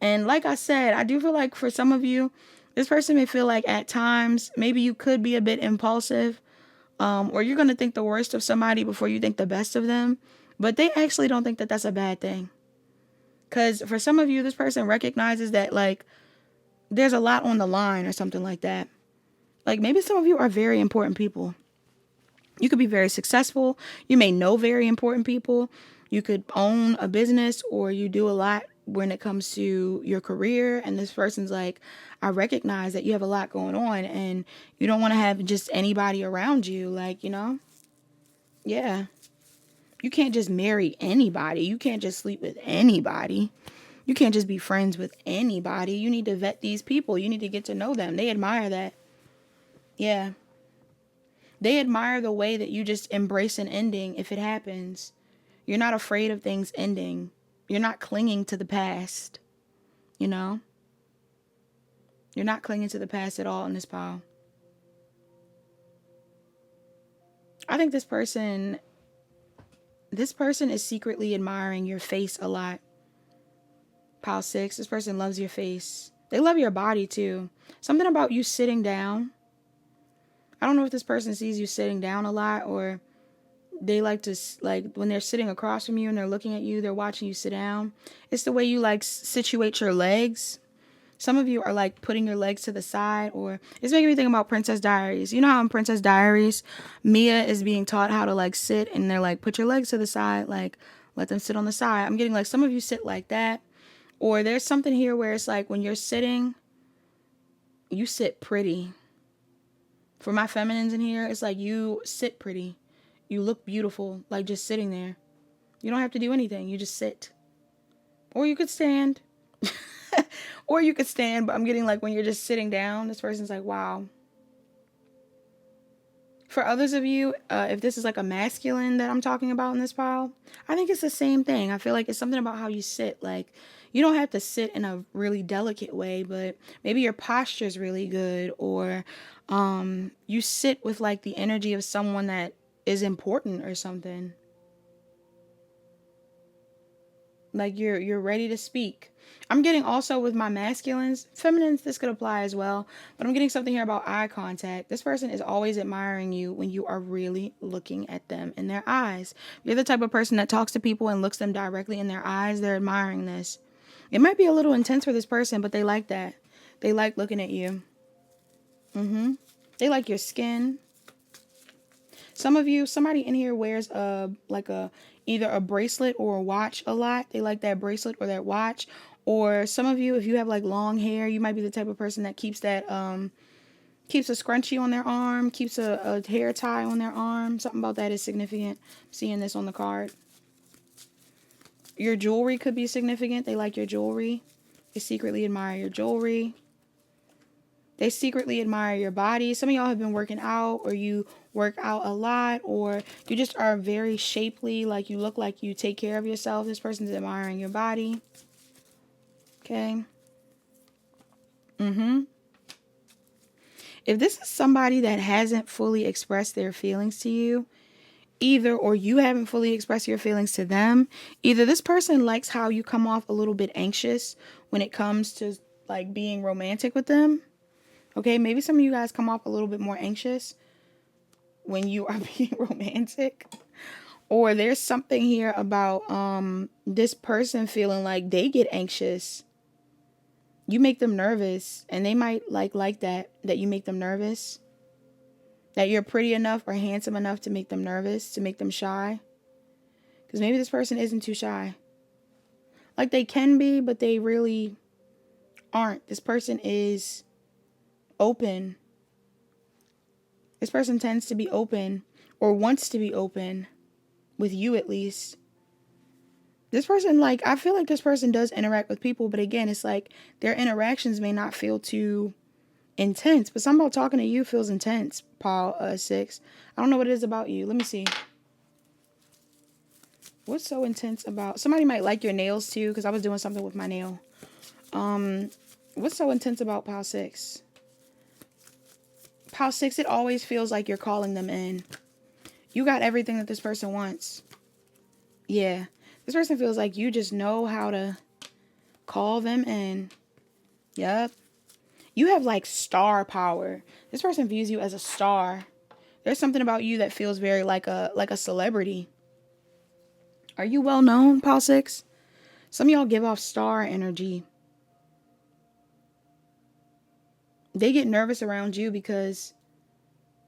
And like I said, I do feel like for some of you, this person may feel like at times maybe you could be a bit impulsive, or you're going to think the worst of somebody before you think the best of them. But they actually don't think that that's a bad thing. Because for some of you, this person recognizes that, like, there's a lot on the line or something like that. Like, maybe some of you are very important people. You could be very successful. You may know very important people. You could own a business, or you do a lot when it comes to your career. And this person's like, I recognize that you have a lot going on and you don't want to have just anybody around you. Like, you know, yeah. You can't just marry anybody. You can't just sleep with anybody. You can't just be friends with anybody. You need to vet these people. You need to get to know them. They admire that. Yeah. They admire the way that you just embrace an ending if it happens. You're not afraid of things ending. You're not clinging to the past. You know? You're not clinging to the past at all in this pile. I think this person is secretly admiring your face a lot. Pile 6, this person loves your face. They love your body too. Something about you sitting down. I don't know if this person sees you sitting down a lot, or they like to, like, when they're sitting across from you and they're looking at you, they're watching you sit down. It's the way you, like, situate your legs. Some of you are, like, putting your legs to the side, or it's making me think about Princess Diaries. You know how in Princess Diaries, Mia is being taught how to, like, sit, and they're like, put your legs to the side, like, let them sit on the side. I'm getting, like, some of you sit like that. Or there's something here where it's like when you're sitting, you sit pretty. For my feminines in here, it's like you sit pretty. You look beautiful, like just sitting there. You don't have to do anything. You just sit. Or you could stand. Or you could stand, but I'm getting like when you're just sitting down, this person's like, wow. For others of you, if this is like a masculine that I'm talking about in this pile, I think it's the same thing. I feel like it's something about how you sit. Like, you don't have to sit in a really delicate way, but maybe your posture is really good, or you sit with like the energy of someone that is important or something. Like you're ready to speak. I'm getting also with my masculines, feminines, this could apply as well, but I'm getting something here about eye contact. This person is always admiring you when you are really looking at them in their eyes. You're the type of person that talks to people and looks them directly in their eyes. They're admiring this. It might be a little intense for this person, but they like that. They like looking at you. They like your skin. Some of you, somebody in here wears either a bracelet or a watch a lot. They like that bracelet or that watch. Or some of you, if you have like long hair, you might be the type of person that keeps that keeps a scrunchie on their arm, keeps a hair tie on their arm. Something about that is significant. I'm seeing this on the card. Your jewelry could be significant. They like your jewelry. They secretly admire your jewelry. They secretly admire your body. Some of y'all have been working out, or you work out a lot, or you just are very shapely, like you look like you take care of yourself. This person's admiring your body. Okay. If this is somebody that hasn't fully expressed their feelings to you, or you haven't fully expressed your feelings to them, either this person likes how you come off a little bit anxious when it comes to like being romantic with them. Okay, maybe some of you guys come off a little bit more anxious when you are being romantic. Or there's something here about this person feeling like they get anxious. You make them nervous, and they might like that you make them nervous. That you're pretty enough or handsome enough to make them nervous, to make them shy. Because maybe this person isn't too shy. Like they can be, but they really aren't. This person is open. This person tends to be open, or wants to be open with you at least. This person, like, I feel like this person does interact with people, but again, it's like their interactions may not feel too intense, but something about talking to you feels intense, Paul 6. I don't know what it is about you. Let me see. What's so intense about... Somebody might like your nails too, because I was doing something with my nail. What's so intense about Pile 6? Pile 6, it always feels like you're calling them in. You got everything that this person wants. Yeah. This person feels like you just know how to Call them in. Yep. You have like star power. This person views you as a star. There's something about you that feels very like a celebrity. Are you well known, Pal 6? Some of y'all give off star energy. They get nervous around you because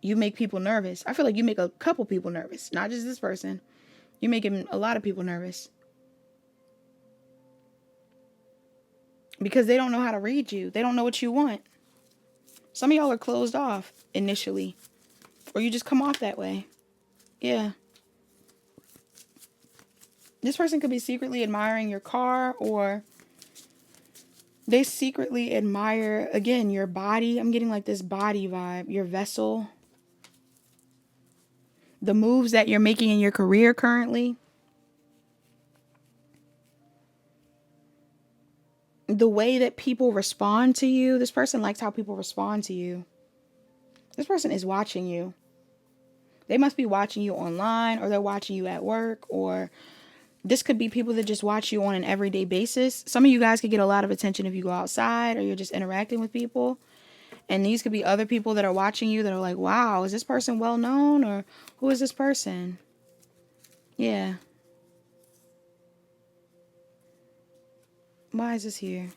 you make people nervous. I feel like you make a couple people nervous, not just this person. You're making a lot of people nervous. Because they don't know how to read you. They don't know what you want. Some of y'all are closed off initially. Or you just come off that way. Yeah. This person could be secretly admiring your car, or they secretly admire, again, your body. I'm getting like this body vibe. Your vessel. The moves that you're making in your career currently. The way that people respond to you. This person likes how people respond to you. This person is watching you. They must be watching you online, or they're watching you at work, or this could be people that just watch you on an everyday basis. Some of you guys could get a lot of attention if you go outside or you're just interacting with people. And these could be other people that are watching you that are like, wow, is this person well known, or who is this person? Yeah. Why is this here?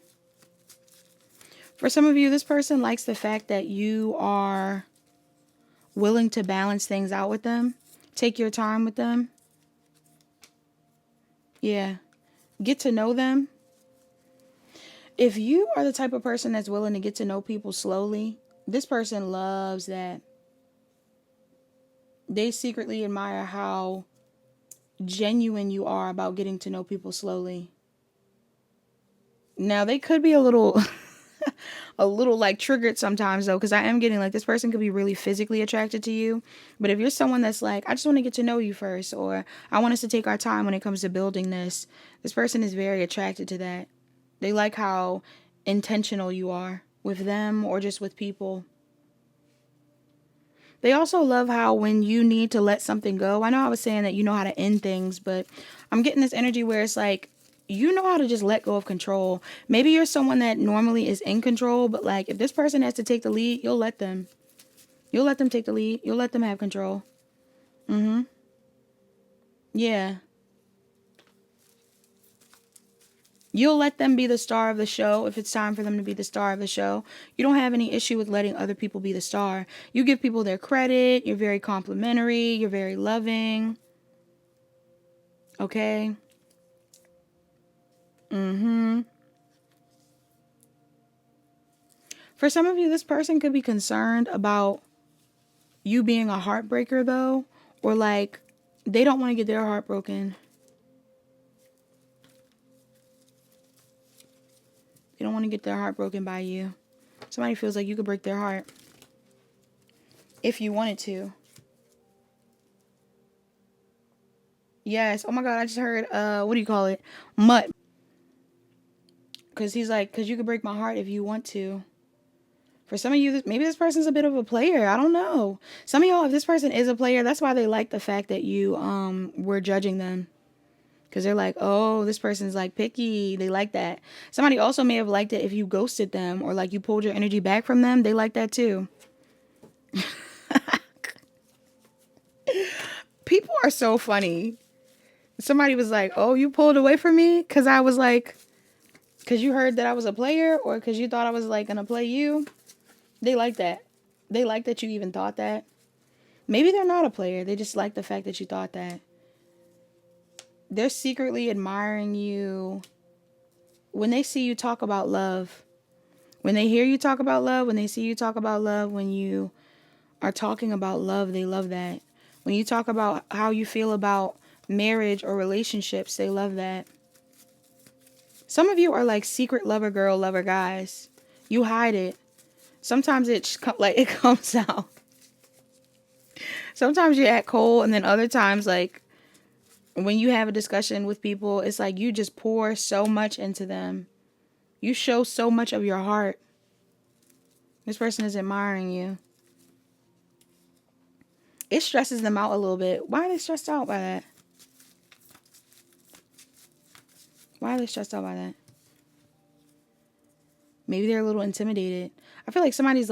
For some of you, this person likes the fact that you are willing to balance things out with them. Take your time with them. Yeah. Get to know them. If you are the type of person that's willing to get to know people slowly, this person loves that. They secretly admire how genuine you are about getting to know people slowly. Now, they could be a little like triggered sometimes though, because I am getting like this person could be really physically attracted to you. But if you're someone that's like, I just want to get to know you first, or I want us to take our time when it comes to building this person is very attracted to that. They like how intentional you are with them or just with people. They also love how when you need to let something go, I know I was saying that you know how to end things, but I'm getting this energy where it's like, you know how to just let go of control. Maybe you're someone that normally is in control, but like if this person has to take the lead, you'll let them. You'll let them take the lead. You'll let them have control. Yeah. You'll let them be the star of the show if it's time for them to be the star of the show. You don't have any issue with letting other people be the star. You give people their credit. You're very complimentary. You're very loving. Okay? For some of you, this person could be concerned about you being a heartbreaker, though. Or like, they don't want to get their heart broken. They don't want to get their heart broken by you. Somebody feels like you could break their heart. If you wanted to. Yes. Oh my God, I just heard, what do you call it? Mutt. Because he's like, because you could break my heart if you want to. For some of you, maybe this person's a bit of a player. I don't know. Some of y'all, if this person is a player, that's why they like the fact that you were judging them. Because they're like, oh, this person's like picky. They like that. Somebody also may have liked it if you ghosted them or like you pulled your energy back from them. They like that too. People are so funny. Somebody was like, oh, you pulled away from me? Because I was like, because you heard that I was a player, or because you thought I was like going to play you. They like that. They like that you even thought that. Maybe they're not a player. They just like the fact that you thought that. They're secretly admiring you when they see you talk about love. When they hear you talk about love, when they see you talk about love, when you are talking about love, they love that. When you talk about how you feel about marriage or relationships, they love that. Some of you are like secret lover girl, lover guys. You hide it. Sometimes it comes out. Sometimes you act cold, and then other times, like, when you have a discussion with people, it's like you just pour so much into them. You show so much of your heart. This person is admiring you. It stresses them out a little bit. Why are they stressed out by that? Why are they stressed out by that? Maybe they're a little intimidated. I feel like somebody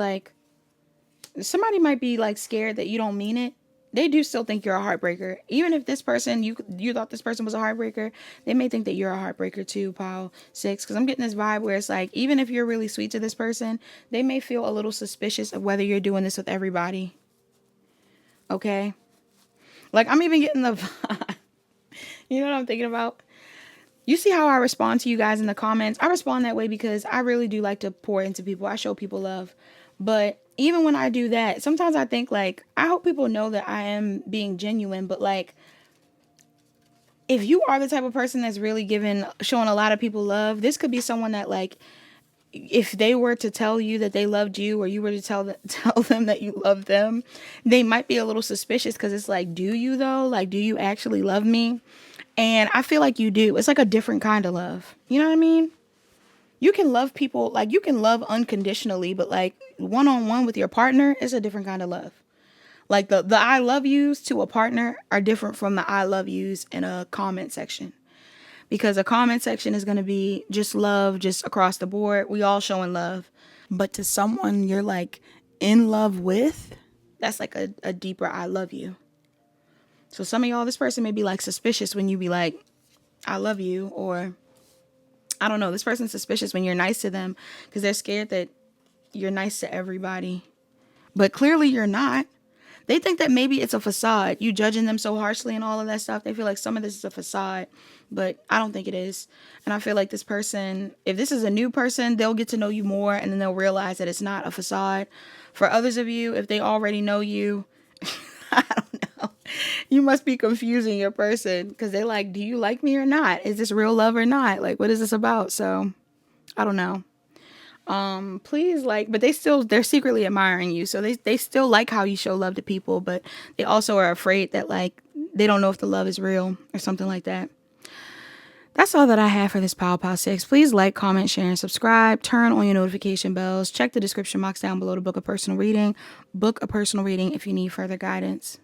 might be like scared that you don't mean it. They do still think you're a heartbreaker. Even if this person, you thought this person was a heartbreaker, they may think that you're a heartbreaker too, pile 6. Because I'm getting this vibe where it's like, even if you're really sweet to this person, they may feel a little suspicious of whether you're doing this with everybody. Okay? Like, I'm even getting the vibe. You know what I'm thinking about? You see how I respond to you guys in the comments? I respond that way because I really do like to pour into people. I show people love. But even when I do that, sometimes I think like, I hope people know that I am being genuine. But like, if you are the type of person that's really showing a lot of people love, this could be someone that like, if they were to tell you that they loved you, or you were to tell them that you love them, they might be a little suspicious, because it's like, do you though? Like, do you actually love me? And I feel like you do. It's like a different kind of love. You know what I mean? You can love people, like you can love unconditionally, but like one-on-one with your partner is a different kind of love. Like the I love yous to a partner are different from the I love yous in a comment section. Because a comment section is going to be just love, just across the board. We all showing love. But to someone you're like in love with, that's like a deeper I love you. So some of y'all, this person may be like suspicious when you be like, I love you. Or I don't know, this person's suspicious when you're nice to them because they're scared that you're nice to everybody. But clearly you're not. They think that maybe it's a facade. You judging them so harshly and all of that stuff. They feel like some of this is a facade, but I don't think it is. And I feel like this person, if this is a new person, they'll get to know you more, and then they'll realize that it's not a facade. For others of you, if they already know you, I don't know. You must be confusing your person because they're like, do you like me or not? Is this real love or not? Like, what is this about? So I don't know. Please, like, but they're secretly admiring you. So they still like how you show love to people, but they also are afraid that like, they don't know if the love is real or something like that. That's all that I have for this Pow 6. Please like, comment, share, and subscribe. Turn on your notification bells. Check the description box down below to book a personal reading. Book a personal reading if you need further guidance.